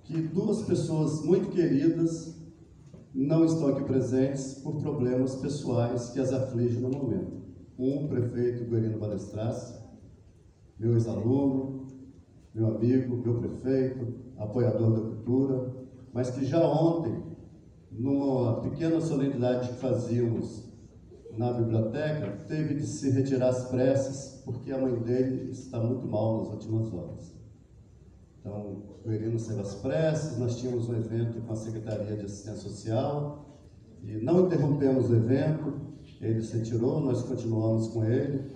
que duas pessoas muito queridas não estão aqui presentes por problemas pessoais que as afligem no momento. O prefeito Guerino Balestrace, meu ex-aluno, meu amigo, meu prefeito, apoiador da cultura, mas que já ontem, numa pequena solenidade que fazíamos na biblioteca, teve que se retirar às pressas, porque a mãe dele está muito mal nas últimas horas. Então, o Guerino saiu às pressas, nós tínhamos um evento com a Secretaria de Assistência Social, e não interrompemos o evento, ele se retirou, nós continuamos com ele.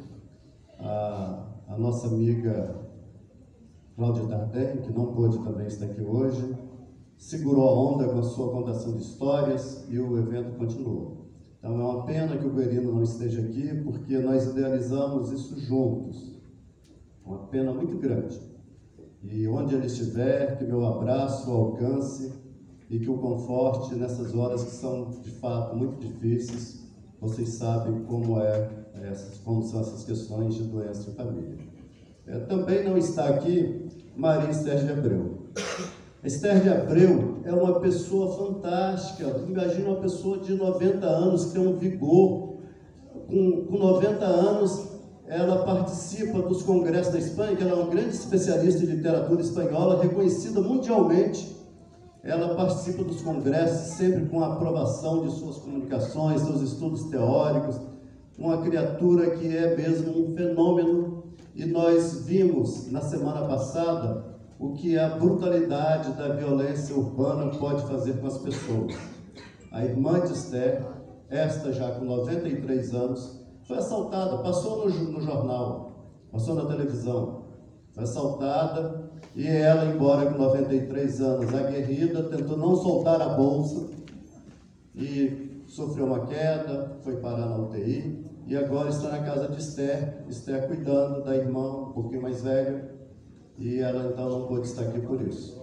A nossa amiga Cláudia Tarden, que não pôde também estar aqui hoje, segurou a onda com a sua contação de histórias e o evento continuou. Então é uma pena que o Guerino não esteja aqui, porque nós idealizamos isso juntos. Uma pena muito grande. E onde ele estiver, que meu abraço o alcance e que o conforte nessas horas que são, de fato, muito difíceis. Vocês sabem como são essas questões de doença em família. Também não está aqui Maria Esther de Abreu. Esther de Abreu é uma pessoa fantástica. Imagina uma pessoa de 90 anos que tem um vigor. Com 90 anos, ela participa dos congressos da Espanha, que ela é uma grande especialista em literatura espanhola, reconhecida mundialmente. Ela participa dos congressos sempre com a aprovação de suas comunicações, seus estudos teóricos. Uma criatura que é mesmo um fenômeno. E nós vimos, na semana passada, o que a brutalidade da violência urbana pode fazer com as pessoas. A irmã de Esther, esta já com 93 anos, foi assaltada, passou no jornal, passou na televisão, foi assaltada e ela, embora com 93 anos, aguerrida, tentou não soltar a bolsa e sofreu uma queda, foi parar na UTI e agora está na casa de Esther cuidando da irmã um pouquinho mais velha, e ela então não pôde estar aqui por isso.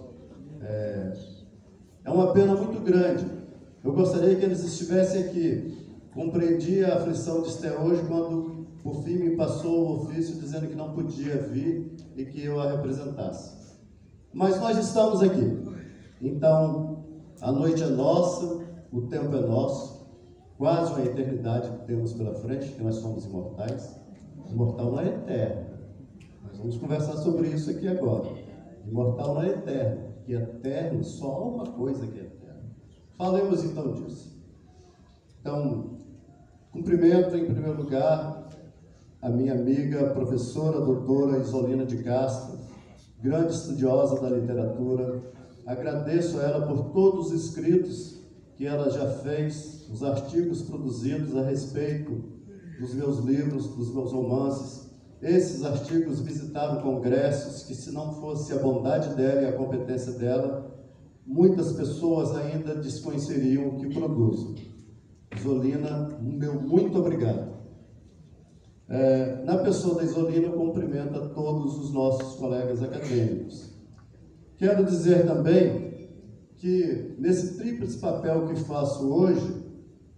É uma pena muito grande. Eu gostaria que eles estivessem aqui. Compreendi a aflição de Esther hoje quando, por fim, me passou o ofício dizendo que não podia vir e que eu a representasse. Mas nós estamos aqui. Então, a noite é nossa, o tempo é nosso, quase uma eternidade que temos pela frente, que nós somos imortais. Imortal não é eterno. Nós vamos conversar sobre isso aqui agora. Imortal não é eterno, que eterno só há uma coisa que é eterna. Falemos então disso. Então, cumprimento em primeiro lugar a minha amiga, professora, doutora Isolina de Castro, grande estudiosa da literatura. Agradeço a ela por todos os escritos que ela já fez, os artigos produzidos a respeito dos meus livros, dos meus romances. Esses artigos visitaram congressos que, se não fosse a bondade dela e a competência dela, muitas pessoas ainda desconheceriam o que produzo. Isolina, meu muito obrigado. Na pessoa da Isolina, eu cumprimento a todos os nossos colegas acadêmicos. Quero dizer também que, nesse tríplice papel que faço hoje,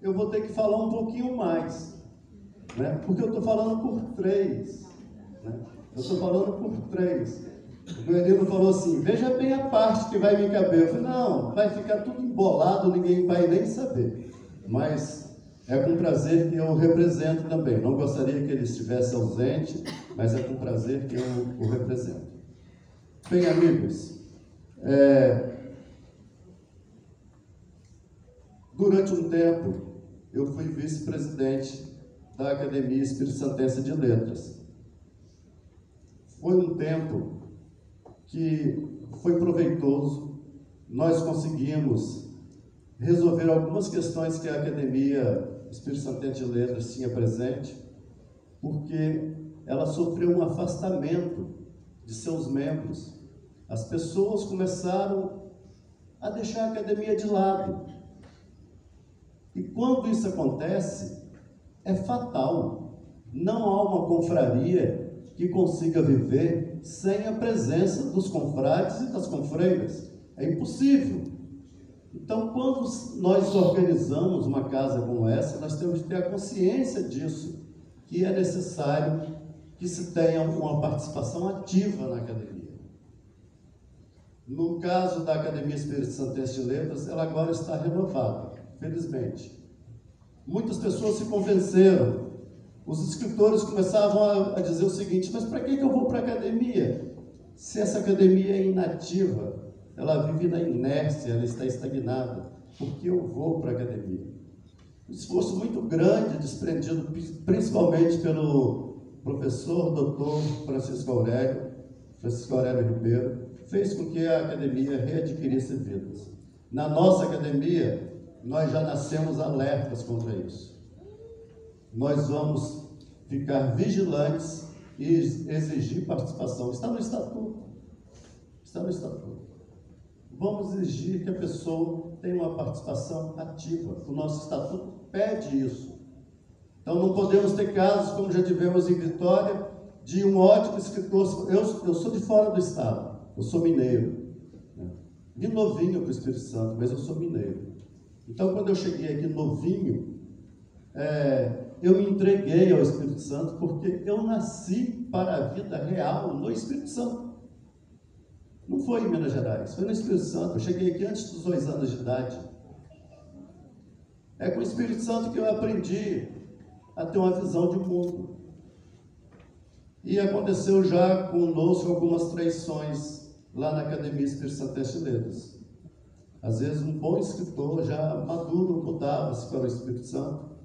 eu vou ter que falar um pouquinho mais, né? Porque eu estou falando por três. Eu estou falando por três. O Guerino falou assim, veja bem a parte que vai me caber. Eu falei, não, vai ficar tudo embolado, ninguém vai nem saber. Mas é com prazer que eu o represento também. Não gostaria que ele estivesse ausente, mas é com prazer que eu o represento. Bem, amigos, durante um tempo, eu fui vice-presidente da Academia Espírito Santense de Letras. Foi um tempo que foi proveitoso. Nós conseguimos resolver algumas questões que a Academia Espírito Santense de Letras tinha presente, porque ela sofreu um afastamento de seus membros. As pessoas começaram a deixar a academia de lado. E quando isso acontece, é fatal. Não há uma confraria que consiga viver sem a presença dos confrades e das confreiras. É impossível. Então, quando nós organizamos uma casa como essa, nós temos que ter a consciência disso, que é necessário que se tenha uma participação ativa na academia. No caso da Academia Espírito Santense de Letras, ela agora está renovada, felizmente. Muitas pessoas se convenceram. Os escritores começavam a dizer o seguinte: mas para que eu vou para a academia? Se essa academia é inativa, ela vive na inércia, ela está estagnada. Por que eu vou para a academia? Um esforço muito grande, desprendido principalmente pelo professor doutor Francisco Aurélio Ribeiro, fez com que a academia readquirisse vidas. Na nossa academia, nós já nascemos alertas contra isso. Nós vamos ficar vigilantes e exigir participação. Está no estatuto. Está no estatuto. Vamos exigir que a pessoa tenha uma participação ativa. O nosso estatuto pede isso. Então não podemos ter casos, como já tivemos em Vitória, de um ótimo escritor. Eu sou de fora do estado, eu sou mineiro. Vim novinho para o Espírito Santo, mas eu sou mineiro. Então, quando eu cheguei aqui novinho, eu me entreguei ao Espírito Santo porque eu nasci para a vida real no Espírito Santo. Não foi em Minas Gerais, foi no Espírito Santo. Eu cheguei aqui antes dos 2 anos de idade. É com o Espírito Santo que eu aprendi a ter uma visão de mundo. E aconteceu já conosco algumas traições lá na Academia Espírito Santense de Letras. Às vezes um bom escritor, já maduro, mudava-se para o Espírito Santo,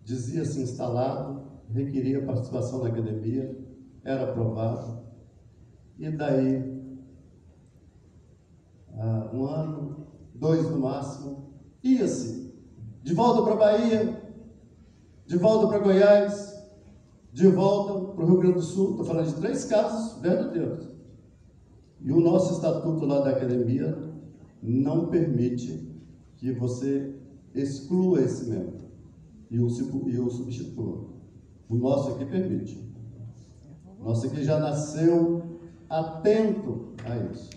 dizia-se instalado, requeria participação na academia, era aprovado, e daí, 1 ano, 2 no máximo, ia-se de volta para a Bahia, de volta para Goiás, de volta para o Rio Grande do Sul. Estou falando de 3 casos verdadeiros. E o nosso estatuto lá da academia não permite que você exclua esse membro e o substitua. O nosso aqui permite. O nosso aqui já nasceu atento a isso.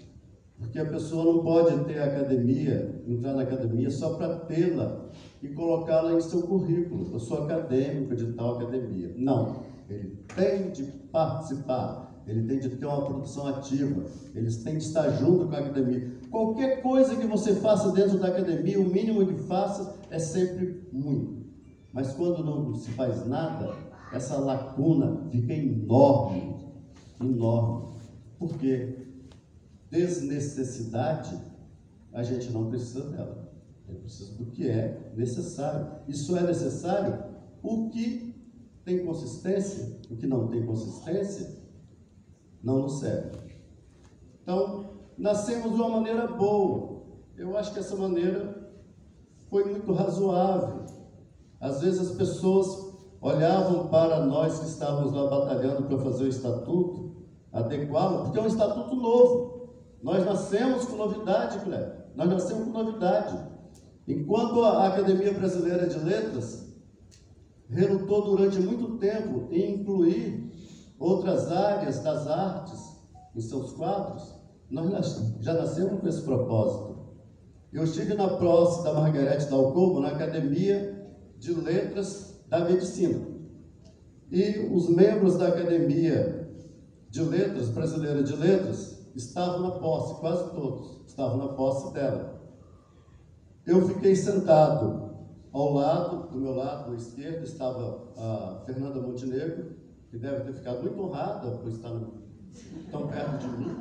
Porque a pessoa não pode ter a academia, entrar na academia só para tê-la e colocá-la em seu currículo. Eu sou acadêmico de tal academia. Não. Ele tem de participar. Ele tem de ter uma produção ativa. Eles têm de estar junto com a academia. Qualquer coisa que você faça dentro da academia, o mínimo que faça é sempre muito. Mas quando não se faz nada, essa lacuna fica enorme. Enorme. Por quê? Desnecessidade, a gente não precisa dela. A gente precisa do que é necessário. Isso é necessário. O que tem consistência, o que não tem consistência, não nos serve. Então, nascemos de uma maneira boa. Eu acho que essa maneira foi muito razoável. Às vezes as pessoas olhavam para nós que estávamos lá batalhando para fazer o estatuto, adequá-lo, porque é um estatuto novo. Nós nascemos com novidade, Cleber. Nós nascemos com novidade. Enquanto a Academia Brasileira de Letras relutou durante muito tempo em incluir outras áreas das artes em seus quadros, nós já nascemos com esse propósito. Eu estive na posse da Margarete Dalcobo na Academia de Letras da Medicina. E os membros da Academia de Letras, Brasileira de Letras, estavam na posse, quase todos estavam na posse dela. Eu fiquei sentado ao lado, do meu lado, à esquerda, estava a Fernanda Montenegro, que deve ter ficado muito honrada por estar tão perto de mim.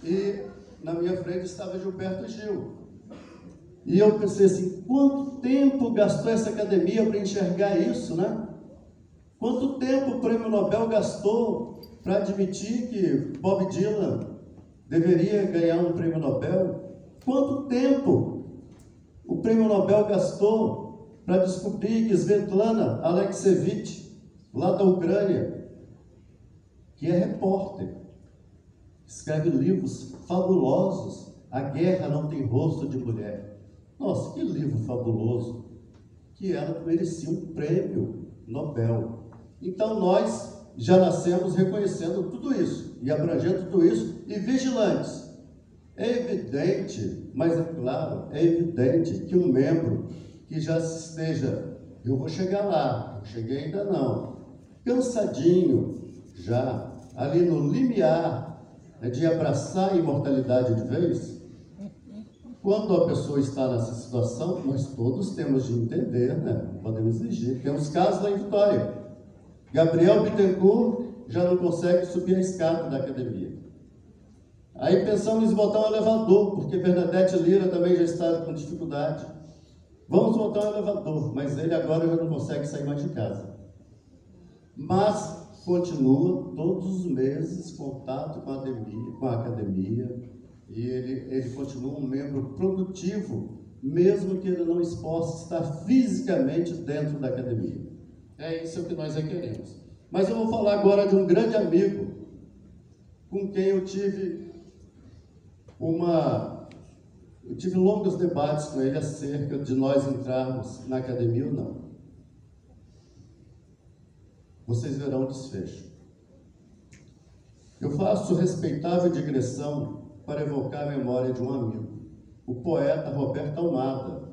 E na minha frente estava Gilberto Gil. E eu pensei assim, quanto tempo gastou essa academia para enxergar isso, né? Quanto tempo o Prêmio Nobel gastou para admitir que Bob Dylan deveria ganhar um prêmio Nobel? Quanto tempo o prêmio Nobel gastou para descobrir que Svetlana Alexievich, lá da Ucrânia, que é repórter, escreve livros fabulosos, A Guerra Não Tem Rosto de Mulher. Nossa, que livro fabuloso, que ela merecia um prêmio Nobel. Então nós já nascemos reconhecendo tudo isso, e abrangendo tudo isso, e vigilantes. É evidente, mas é claro, é evidente que um membro que já esteja, eu vou chegar lá, não cheguei ainda não, cansadinho, já, ali no limiar, de abraçar a imortalidade de vez, quando a pessoa está nessa situação, nós todos temos de entender, né? Não podemos exigir. Temos casos lá em Vitória. Gabriel Bittencourt já não consegue subir a escada da academia. Aí pensamos em botar um elevador, porque Bernadette Lira também já está com dificuldade. Vamos botar um elevador, mas ele agora já não consegue sair mais de casa. Mas continua todos os meses em contato com a academia, e ele continua um membro produtivo, mesmo que ele não possa estar fisicamente dentro da academia. É isso que nós queremos. Mas eu vou falar agora de um grande amigo, com quem eu tive longos debates com ele acerca de nós entrarmos na academia ou não. Vocês verão o desfecho. Eu faço respeitável digressão para evocar a memória de um amigo, o poeta Roberto Almada.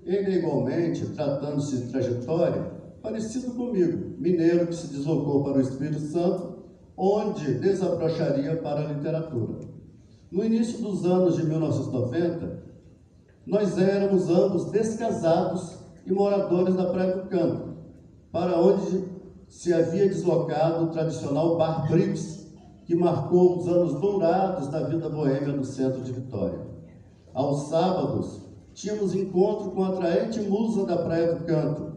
Ele, igualmente, tratando-se de trajetória, parecido comigo, mineiro que se deslocou para o Espírito Santo, onde desabrocharia para a literatura. No início dos anos de 1990, nós éramos ambos descasados e moradores da Praia do Canto, para onde se havia deslocado o tradicional Bar Brix, que marcou os anos dourados da vida boêmia do centro de Vitória. Aos sábados, tínhamos encontro com a atraente musa da Praia do Canto.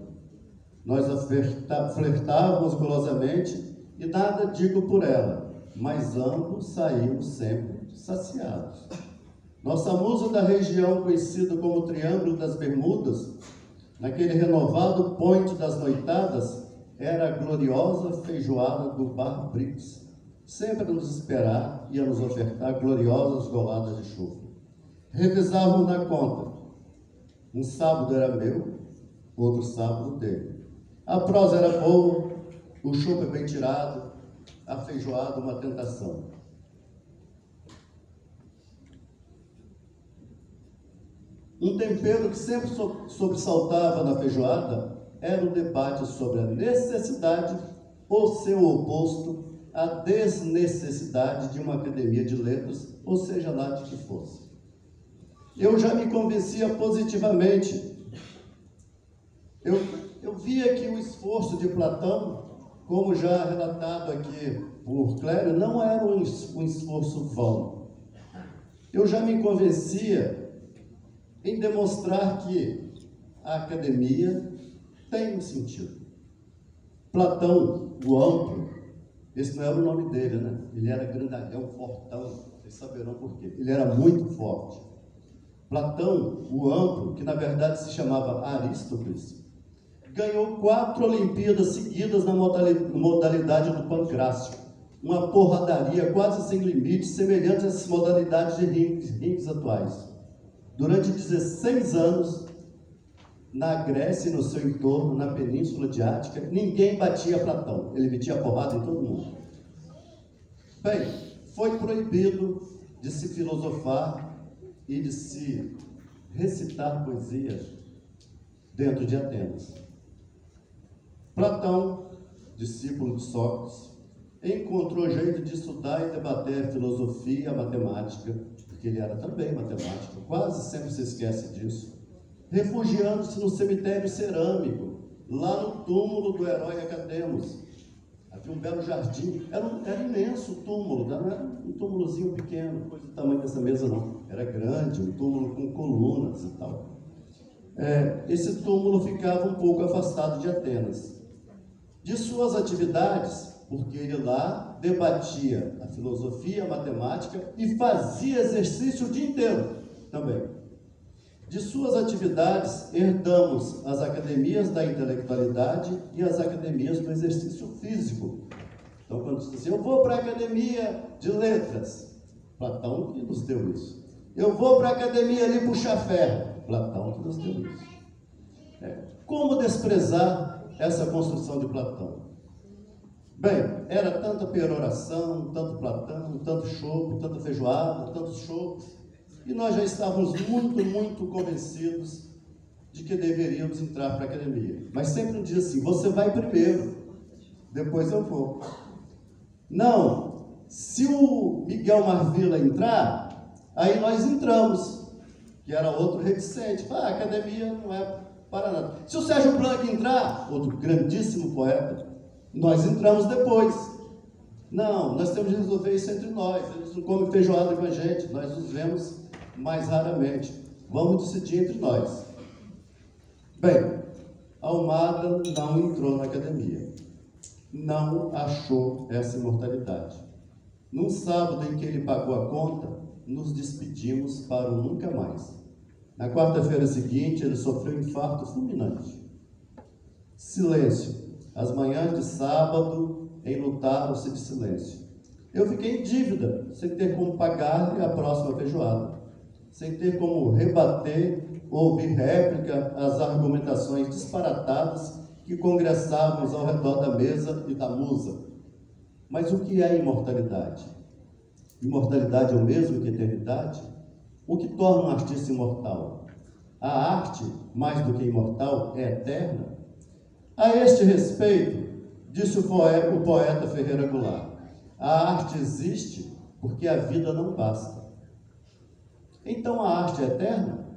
Nós a flertávamos golosamente e nada digo por ela, mas ambos saímos sempre saciados. Nossa musa da região, conhecida como Triângulo das Bermudas, naquele renovado point das noitadas, era a gloriosa feijoada do Bar Brix, sempre a nos esperar e a nos ofertar gloriosas goladas de chufre. Revezávamos na conta. Um sábado era meu, outro sábado dele. A prosa era boa, o chufre bem tirado, a feijoada uma tentação. Um tempero que sempre sobressaltava na feijoada era o debate sobre a necessidade ou seu oposto, a desnecessidade de uma academia de letras, ou seja lá de que fosse. Eu já me convencia positivamente. Eu via que o esforço de Platão, como já relatado aqui por Clério, não era um esforço vão. Eu já me convencia em demonstrar que a academia tem um sentido. Platão, o amplo, esse não era o nome dele, né? Ele era grandalhão, fortão, vocês saberão por quê. Ele era muito forte. Platão, o amplo, que na verdade se chamava Aristóteles, ganhou 4 Olimpíadas seguidas na modalidade do pancrácio. Uma porradaria quase sem limites, semelhante às modalidades de rings atuais. Durante 16 anos, na Grécia e no seu entorno, na Península Adriática, ninguém batia Platão. Ele metia porrada em todo mundo. Bem, foi proibido de se filosofar e de se recitar poesias dentro de Atenas. Platão, discípulo de Sócrates, encontrou jeito de estudar e debater filosofia, matemática, porque ele era também matemático, quase sempre se esquece disso, refugiando-se no cemitério cerâmico, lá no túmulo do herói Academos. Havia um belo jardim, era imenso o túmulo, não era um túmulozinho pequeno, coisa do tamanho dessa mesa não, era grande, um túmulo com colunas e tal. Esse túmulo ficava um pouco afastado de Atenas. De suas atividades, porque ele lá debatia a filosofia, a matemática e fazia exercício o dia inteiro também. De suas atividades, herdamos as academias da intelectualidade e as academias do exercício físico. Então, quando você diz assim, eu vou para a academia de letras, Platão que nos deu isso. Eu vou para a academia ali puxar ferro, Platão que nos deu isso. Como desprezar essa construção de Platão? Bem, era tanta peroração, tanto Platão, tanto chopo, tanta feijoada, tantos chopos, e nós já estávamos muito convencidos de que deveríamos entrar para a academia. Mas sempre um dia assim, você vai primeiro, depois eu vou. Não, se o Miguel Marvila entrar, aí nós entramos, que era outro reticente. A academia não é para nada. Se o Sérgio Blanc entrar, outro grandíssimo poeta, nós entramos depois. Não, nós temos que resolver isso entre nós. Eles não comem feijoada com a gente, nós nos vemos mais raramente. Vamos decidir entre nós. Bem, Almada não entrou na academia. Não achou essa imortalidade. Num sábado em que ele pagou a conta, nos despedimos para o nunca mais. Na quarta-feira seguinte, ele sofreu um infarto fulminante. Silêncio. As manhãs de sábado enlutaram-se de silêncio. Eu fiquei em dívida, sem ter como pagar-lhe a próxima feijoada, sem ter como rebater ou ouvir réplica às argumentações disparatadas que congressávamos ao redor da mesa e da musa. Mas o que é imortalidade? Imortalidade é o mesmo que eternidade? O que torna um artista imortal? A arte, mais do que imortal, é eterna? A este respeito, disse o poeta Ferreira Goulart, a arte existe porque a vida não basta. Então a arte é eterna?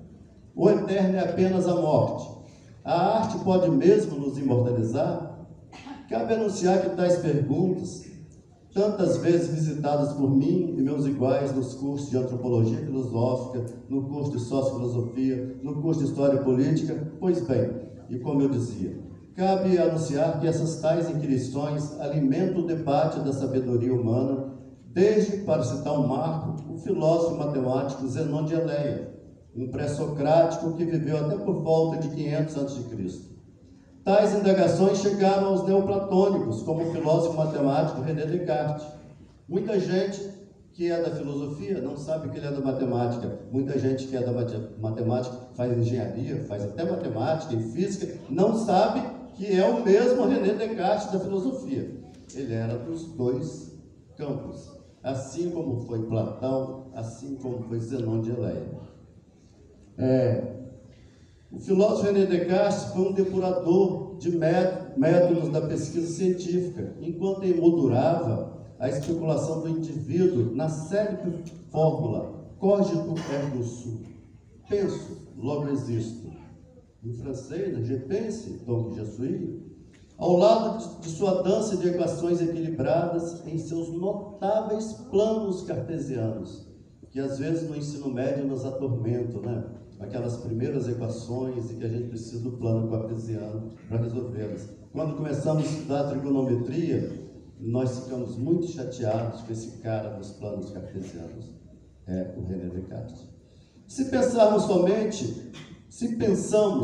O eterno é apenas a morte? A arte pode mesmo nos imortalizar? Cabe anunciar que tais perguntas, tantas vezes visitadas por mim e meus iguais nos cursos de antropologia filosófica, no curso de sociofilosofia, no curso de história política, pois bem, e como eu dizia, cabe anunciar que essas tais inquirições alimentam o debate da sabedoria humana, desde, para citar um marco, o filósofo matemático Zenon de Eleia, um pré-socrático que viveu até por volta de 500 a.C. Tais indagações chegaram aos neoplatônicos, como o filósofo matemático René Descartes. Muita gente que é da filosofia não sabe que ele é da matemática. Muita gente que é da matemática faz engenharia, faz até matemática e física, não sabe que é o mesmo René Descartes da filosofia. Ele era dos dois campos, assim como foi Platão, assim como foi Zenon de Eleia. O filósofo René Descartes foi um depurador de métodos da pesquisa científica, enquanto emoldurava a especulação do indivíduo na célebre fórmula cogito ergo sum, penso, logo existo. Em francês, je pense, donc je suis. Ao lado de sua dança de equações equilibradas em seus notáveis planos cartesianos, que às vezes no ensino médio nos atormentam, né? Aquelas primeiras equações e que a gente precisa do plano cartesiano para resolvê-las. Quando começamos a estudar trigonometria, nós ficamos muito chateados com esse cara dos planos cartesianos, o René Descartes. Se pensamos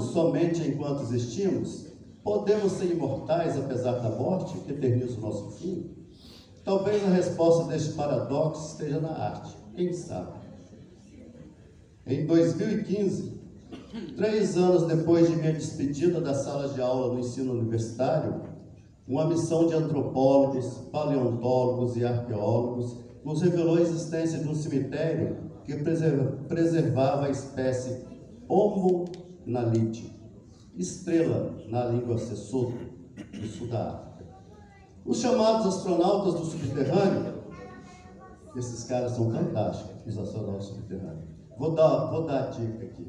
somente enquanto existimos, podemos ser imortais apesar da morte, que eterniza o nosso fim? Talvez a resposta deste paradoxo esteja na arte, quem sabe? Em 2015, 3 anos depois de minha despedida das salas de aula do ensino universitário, uma missão de antropólogos, paleontólogos e arqueólogos nos revelou a existência de um cemitério que preservava a espécie Homo naledi, estrela na língua Sesotho, do sul da África. Os chamados astronautas do subterrâneo, esses caras são fantásticos, os astronautas subterrâneos. Vou dar a dica aqui.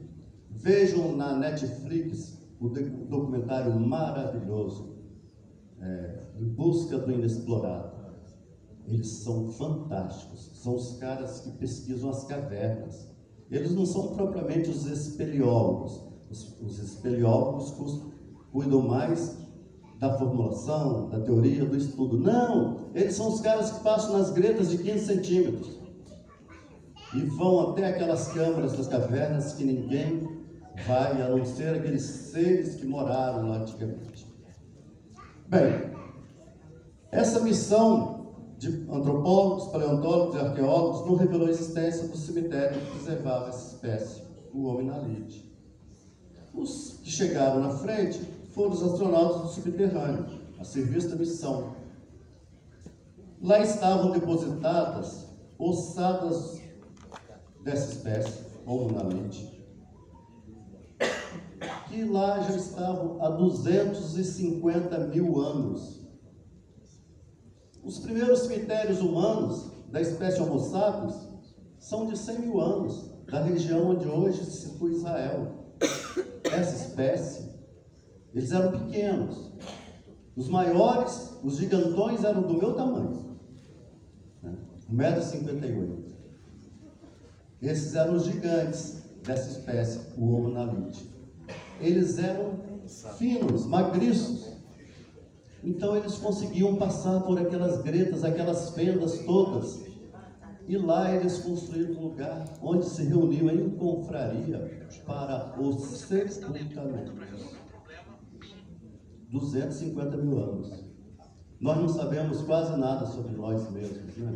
Vejam na Netflix o documentário maravilhoso, Em Busca do Inexplorado. Eles são fantásticos. São os caras que pesquisam as cavernas. Eles não são propriamente os espeleólogos. Os espeleólogos cuidam mais da formulação, da teoria, do estudo. Não! Eles são os caras que passam nas gretas de 15 centímetros e vão até aquelas câmaras das cavernas que ninguém vai, a não ser aqueles seres que moraram lá antigamente. Bem, essa missão de antropólogos, paleontólogos e arqueólogos não revelou a existência do cemitério que preservava essa espécie, o hominalide. Os que chegaram na frente foram os astronautas do subterrâneo, a serviço da missão. Lá estavam depositadas ossadas dessa espécie, hominalide, que lá já estavam há 250 mil anos. Os primeiros cemitérios humanos da espécie Homo sapiens são de 100 mil anos, da região onde hoje se situa Israel. Essa espécie, eles eram pequenos. Os maiores, os gigantões, eram do meu tamanho, 1,58 m. Esses eram os gigantes dessa espécie, o hominalide. Eles eram finos, magriços. Então eles conseguiam passar por aquelas gretas, aquelas fendas todas. E lá eles construíram um lugar onde se reuniam em confraria para o sepultamento. 250 mil anos. Nós não sabemos quase nada sobre nós mesmos, né?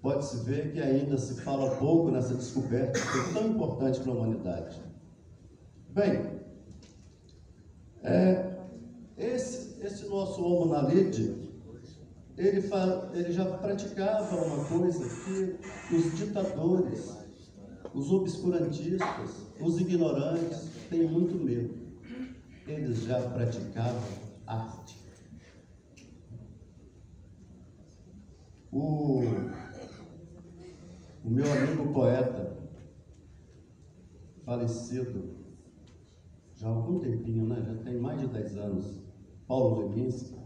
Pode-se ver que ainda se fala pouco nessa descoberta que foi tão importante para a humanidade. Bem, esse nosso hominalide, ele já praticava uma coisa que os ditadores, os obscurantistas, os ignorantes têm muito medo. Eles já praticavam arte. O meu amigo poeta, falecido, já há algum tempinho, né? Já tem mais de 10 anos, Paulo Leminski,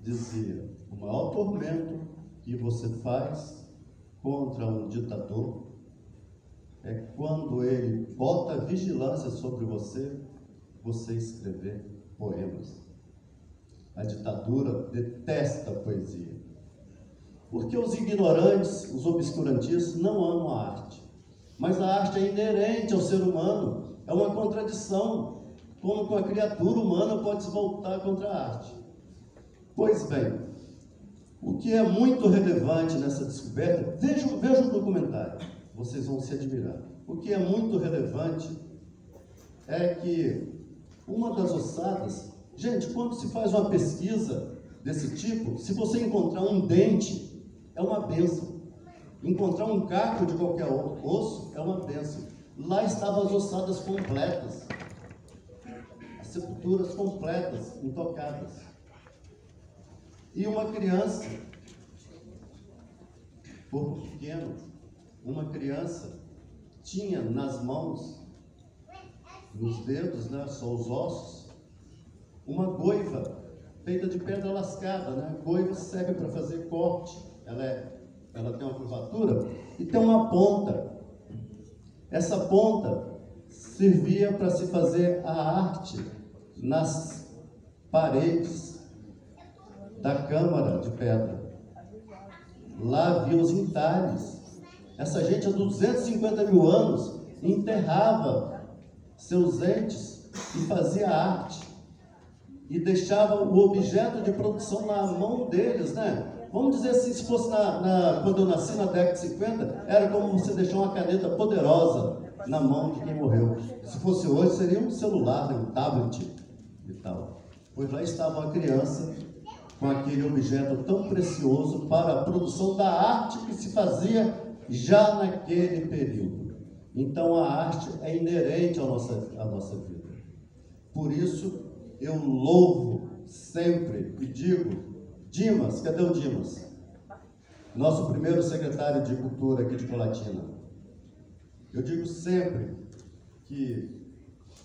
dizia: o maior tormento que você faz contra um ditador é quando ele bota vigilância sobre você escrever poemas. A ditadura detesta a poesia, porque os ignorantes, os obscurantistas, não amam a arte. Mas a arte é inerente ao ser humano, é uma contradição. Como a criatura humana pode se voltar contra a arte? Pois bem, o que é muito relevante nessa descoberta, veja o documentário, vocês vão se admirar. O que é muito relevante é que uma das ossadas, gente, quando se faz uma pesquisa desse tipo, se você encontrar um dente, é uma bênção. Encontrar um caco de qualquer outro osso é uma bênção. Lá estavam as ossadas completas, as sepulturas completas, intocadas. E uma criança, corpo pequeno, uma criança tinha nas mãos, nos dedos, né, só os ossos, uma goiva feita de pedra lascada, né? Goiva serve para fazer corte. Ela tem uma curvatura e tem uma ponta. Essa ponta servia para se fazer a arte nas paredes da câmara de pedra. Lá havia os entalhes. Essa gente há 250 mil anos enterrava seus entes e fazia arte. E deixava o objeto de produção na mão deles, né? Vamos dizer assim, se fosse quando eu nasci na década de 50, era como você deixar uma caneta poderosa na mão de quem morreu. Se fosse hoje, seria um celular, um tablet e tal. Pois lá estava uma criança com aquele objeto tão precioso para a produção da arte que se fazia já naquele período. Então a arte é inerente à nossa vida. Por isso eu louvo sempre e digo: Dimas, cadê o Dimas? Nosso primeiro secretário de Cultura aqui de Colatina. Eu digo sempre que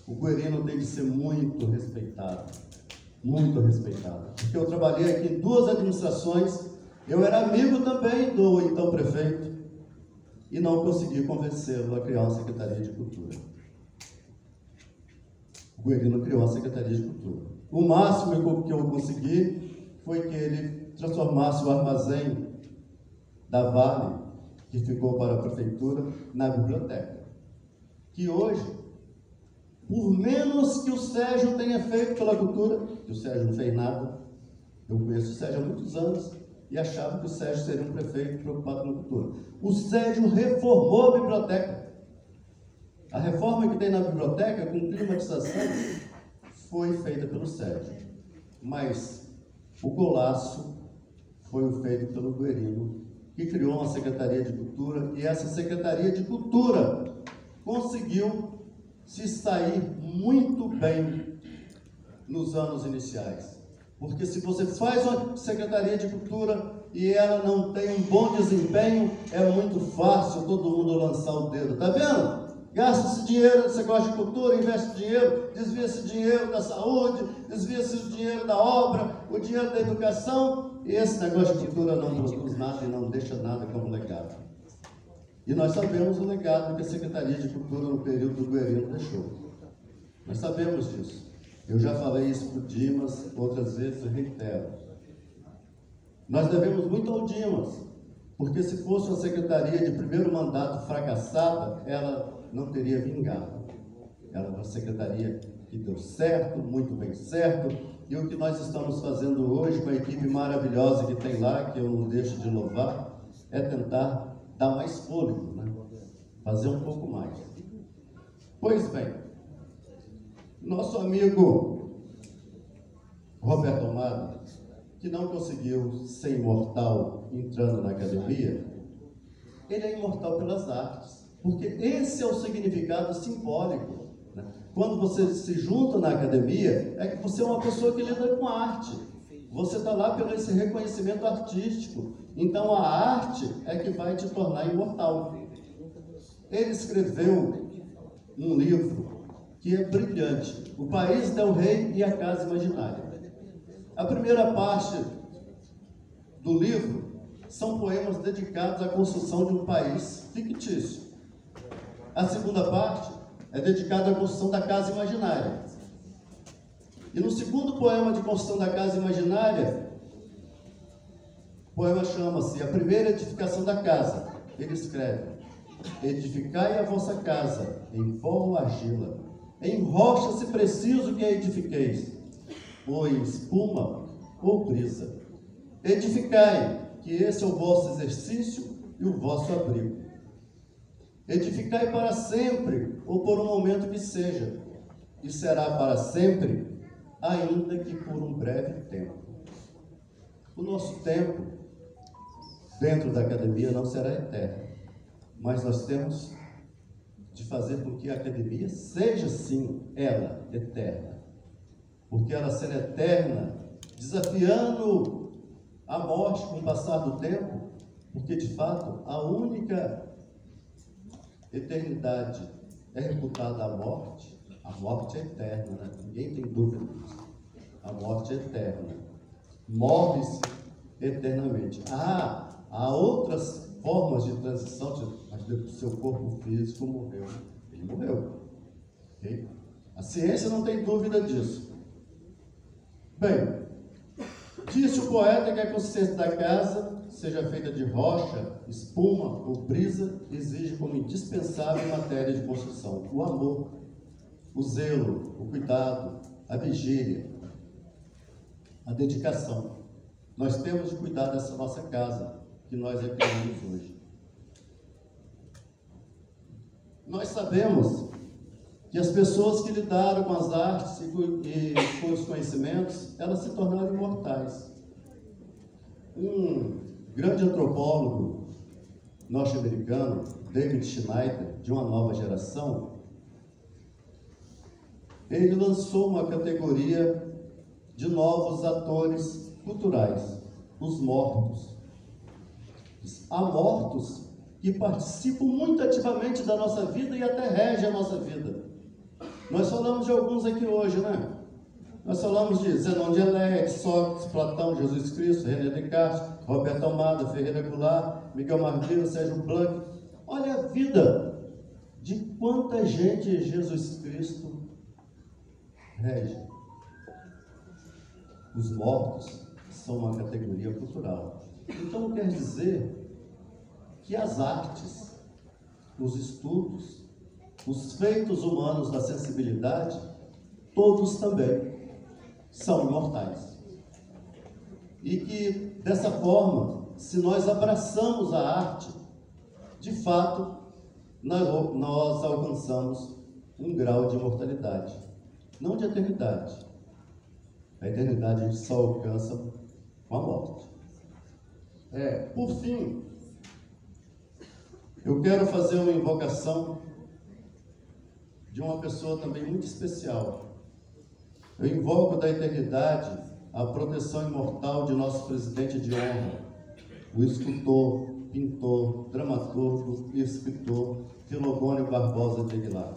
o Guerino tem que ser muito respeitado. Muito respeitado. Porque eu trabalhei aqui em 2 administrações, eu era amigo também do então prefeito e não consegui convencê-lo a criar uma Secretaria de Cultura. O Guerino criou a Secretaria de Cultura. O máximo que eu consegui foi que ele transformasse o armazém da Vale, que ficou para a prefeitura, na biblioteca. Que hoje, por menos que o Sérgio tenha feito pela cultura, que o Sérgio não fez nada, eu conheço o Sérgio há muitos anos e achava que o Sérgio seria um prefeito preocupado com a cultura. O Sérgio reformou a biblioteca. A reforma que tem na biblioteca, com climatização, foi feita pelo Sérgio. Mas o golaço foi feito pelo Guerino, que criou uma Secretaria de Cultura, e essa Secretaria de Cultura conseguiu se sair muito bem nos anos iniciais. Porque se você faz uma Secretaria de Cultura e ela não tem um bom desempenho, é muito fácil todo mundo lançar o dedo. Tá vendo? Gasta esse dinheiro, você gosta de cultura, investe dinheiro, desvia esse dinheiro da saúde, desvia esse dinheiro da obra, o dinheiro da educação, e esse negócio de cultura não produz nada e não deixa nada como legado. E nós sabemos o legado que a Secretaria de Cultura no período do Guerino deixou. Nós sabemos disso. Eu já falei isso para o Dimas, outras vezes eu reitero. Nós devemos muito ao Dimas, porque se fosse uma secretaria de primeiro mandato fracassada, ela não teria vingado. Ela é uma secretaria que deu certo, muito bem certo, e o que nós estamos fazendo hoje com a equipe maravilhosa que tem lá, que eu não deixo de louvar, é tentar dar mais fôlego, né? Fazer um pouco mais. Pois bem, nosso amigo Roberto Amado, que não conseguiu ser imortal entrando na academia, ele é imortal pelas artes, porque esse é o significado simbólico, né? Quando você se junta na academia, é que você é uma pessoa que lida com arte. Você está lá pelo esse reconhecimento artístico. Então a arte é que vai te tornar imortal. Ele escreveu um livro que é brilhante, O País del Rei e a Casa Imaginária. A primeira parte do livro são poemas dedicados à construção de um país fictício. A segunda parte é dedicada à construção da casa imaginária. E no segundo poema de construção da casa imaginária, o poema chama-se A Primeira Edificação da Casa. Ele escreve: edificai a vossa casa em pó ou argila, em rocha se preciso que a edifiqueis, ou em espuma ou brisa. Edificai, que esse é o vosso exercício e o vosso abrigo. Edificai para sempre, ou por um momento que seja, e será para sempre, ainda que por um breve tempo. O nosso tempo, dentro da academia, não será eterno, mas nós temos de fazer com que a academia seja, sim, ela, eterna. Porque ela ser eterna, desafiando a morte com o passar do tempo, porque, de fato, a única eternidade é reputada a morte é eterna, né? Ninguém tem dúvida disso. A morte é eterna. Morre-se eternamente. Há outras formas de transição, mas o seu corpo físico morreu. Ele morreu. Okay? A ciência não tem dúvida disso. Bem, disse o poeta que a consistência da casa, seja feita de rocha, espuma ou brisa, exige como indispensável matéria de construção o amor, o zelo, o cuidado, a vigília, a dedicação. Nós temos de cuidar dessa nossa casa que nós requerimos hoje. Nós sabemos que as pessoas que lidaram com as artes e com os conhecimentos, elas se tornaram imortais. Um grande antropólogo norte-americano, David Schneider, de uma nova geração, ele lançou uma categoria de novos atores culturais, os mortos. Há mortos que participam muito ativamente da nossa vida e até regem a nossa vida. Nós falamos de alguns aqui hoje, né? Nós falamos de Zenon de Electra, Sócrates, Platão, Jesus Cristo, René Descartes, Roberto Amado, Ferreira Goulart, Miguel Martins, Sérgio Blanc. Olha a vida de quanta gente Jesus Cristo rege. os mortos são uma categoria cultural. Então quer dizer que as artes, os estudos, os feitos humanos da sensibilidade, todos também são imortais. E que, dessa forma, se nós abraçamos a arte, de fato, nós alcançamos um grau de imortalidade, não de eternidade. A eternidade a gente só alcança com a morte. Por fim, eu quero fazer uma invocação de uma pessoa também muito especial. Eu invoco da eternidade a proteção imortal de nosso presidente de honra, o escultor, pintor, dramaturgo e escritor Filogônio Barbosa de Aguilar.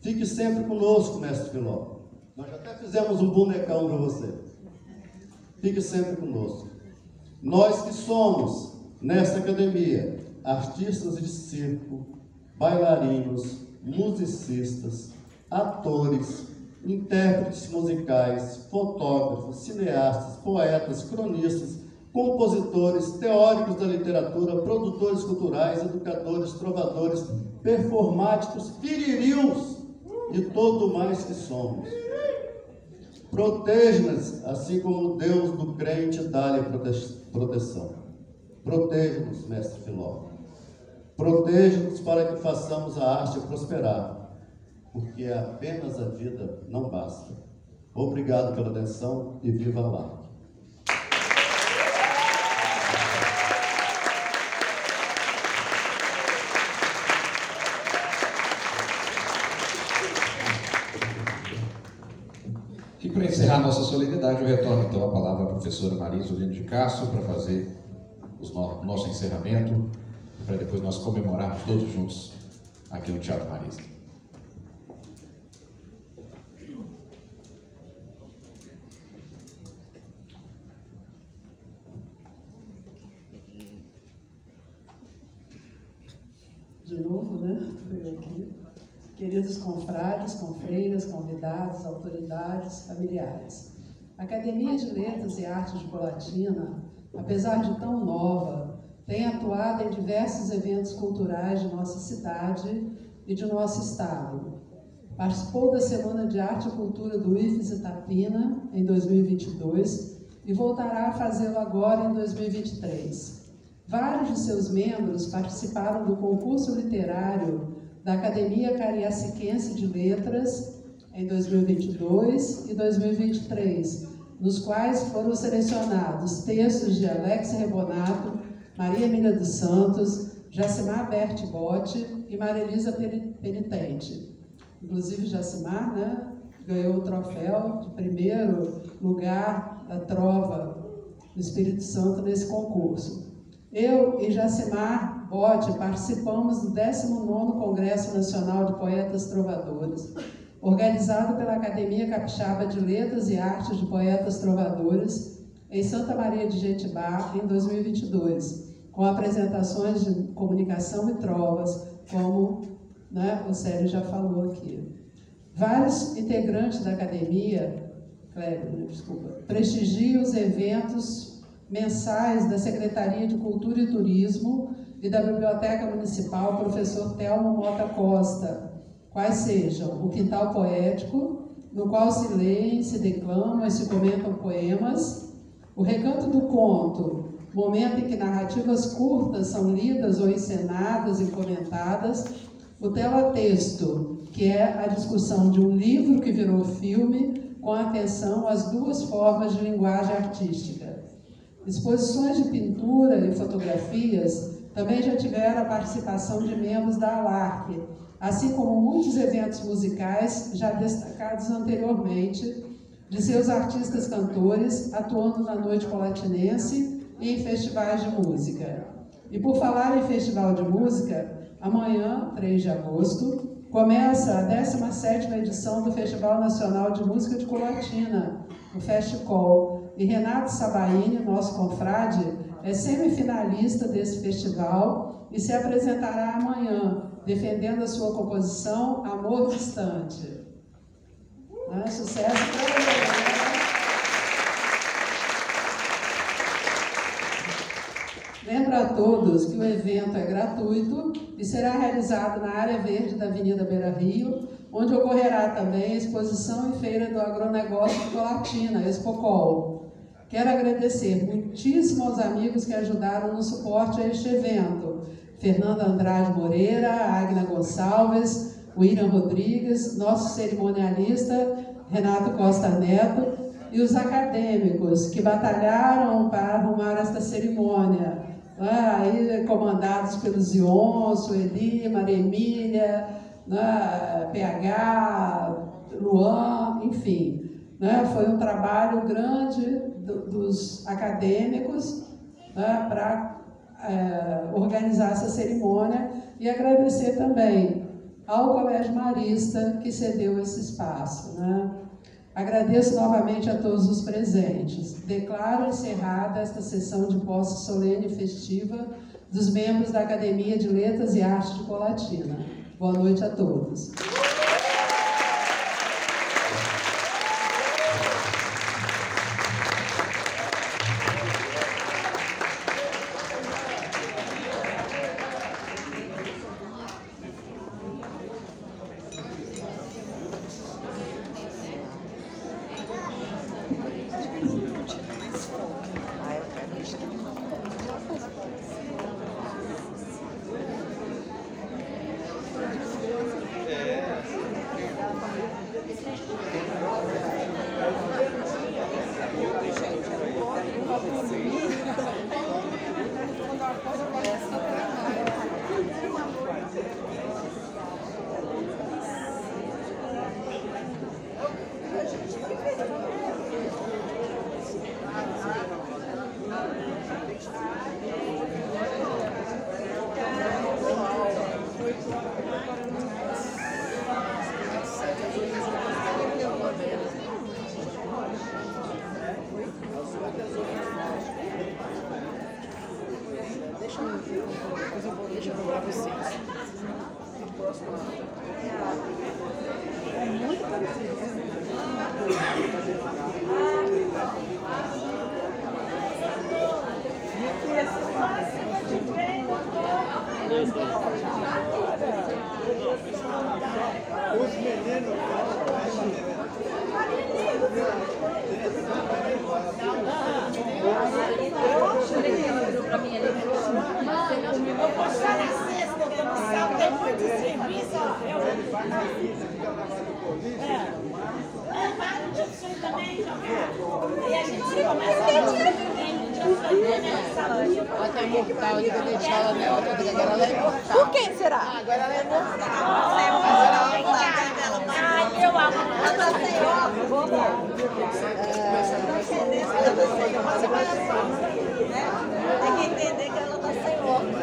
Fique sempre conosco, mestre Filó. Nós já até fizemos um bonecão para você. Fique sempre conosco. Nós que somos, nesta academia, artistas de circo, bailarinos, musicistas, atores, intérpretes musicais, fotógrafos, cineastas, poetas, cronistas, compositores, teóricos da literatura, produtores culturais, educadores, trovadores, performáticos, piririus e todo mais que somos. Proteja-nos, assim como o Deus do crente dá-lhe proteção. Proteja-nos, mestre Filó. Proteja-nos para que façamos a arte prosperar, porque apenas a vida não basta. Obrigado pela atenção e viva lá. E para encerrar nossa solenidade, eu retorno então a palavra à professora Marisa Olinda de Castro para fazer o nosso encerramento, para depois nós comemorarmos todos juntos aqui no Teatro Marisa. De novo, né? Eu aqui. Queridos confrades, confreiras, convidados, autoridades, familiares. A Academia de Letras e Artes de Colatina, apesar de tão nova, tem atuado em diversos eventos culturais de nossa cidade e de nosso estado. Participou da Semana de Arte e Cultura do IFES Itapina, em 2022, e voltará a fazê-lo agora em 2023. Vários de seus membros participaram do concurso literário da Academia Cariaciquense de Letras em 2022 e 2023, nos quais foram selecionados textos de Alex Rebonato, Maria Emília dos Santos, Jacimar Berti-Botti e Maria-Elisa Penitente. Inclusive, Jacimar, né, ganhou o troféu de primeiro lugar da Trova do Espírito Santo nesse concurso. Eu e Jacimar Botti participamos do 19º Congresso Nacional de Poetas Trovadores, organizado pela Academia Capixaba de Letras e Artes de Poetas Trovadores, em Santa Maria de Jetibá, em 2022, com apresentações de comunicação e trovas, como, né, o Célio já falou aqui. Vários integrantes da Academia, prestigiam os eventos mensais da Secretaria de Cultura e Turismo e da Biblioteca Municipal Professor Telmo Mota Costa, quais sejam o Quintal Poético, no qual se leem, se declamam e se comentam poemas, o Recanto do Conto, momento em que narrativas curtas são lidas ou encenadas e comentadas, o Telatexto, que é a discussão de um livro que virou filme, com atenção às duas formas de linguagem artística. Exposições de pintura e fotografias também já tiveram a participação de membros da ALARC, assim como muitos eventos musicais já destacados anteriormente, de seus artistas cantores atuando na Noite Colatinense e em festivais de música. E por falar em festival de música, amanhã, 3 de agosto, começa a 17ª edição do Festival Nacional de Música de Colatina, o Festcol, e Renato Sabaini, nosso confrade, é semifinalista desse festival e se apresentará amanhã, defendendo a sua composição Amor Distante. Sucesso para ele! Lembro a todos que o evento é gratuito e será realizado na área verde da Avenida Beira Rio, onde ocorrerá também a exposição e feira do agronegócio de Colatina, Expocol. Quero agradecer muitíssimo aos amigos que ajudaram no suporte a este evento. Fernanda Andrade Moreira, Agna Gonçalves, William Rodrigues, nosso cerimonialista Renato Costa Neto e os acadêmicos que batalharam para arrumar esta cerimônia. Aí, comandados pelos Zion, Sueli, Maria Emília, PH, Luan, enfim. Foi um trabalho grande dos acadêmicos para organizar essa cerimônia e agradecer também ao Colégio Marista que cedeu esse espaço. Agradeço novamente a todos os presentes. Declaro encerrada esta sessão de posse solene e festiva dos membros da Academia de Letras e Artes de Colatina. Boa noite a todos. Por que será? Agora ela é eu amo. Tem que entender que ela está sem óculos.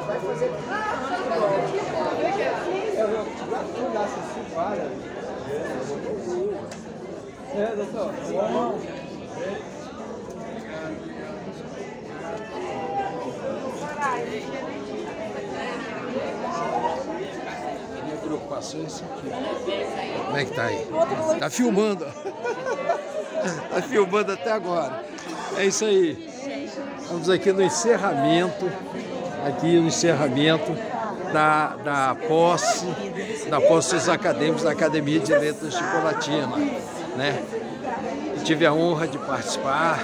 Vai fazer. Doutor. Minha preocupação é isso aqui. Como é que tá aí? Tá filmando. Tá filmando até agora. É isso aí. Estamos aqui no encerramento. Da posse dos acadêmicos da Academia de Letras de Colatina, né? Eu tive a honra de participar,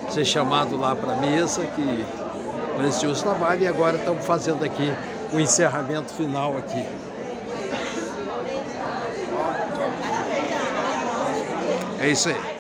ser chamado lá para a mesa, que precioso trabalho, e agora estamos fazendo aqui o encerramento final aqui. É isso aí.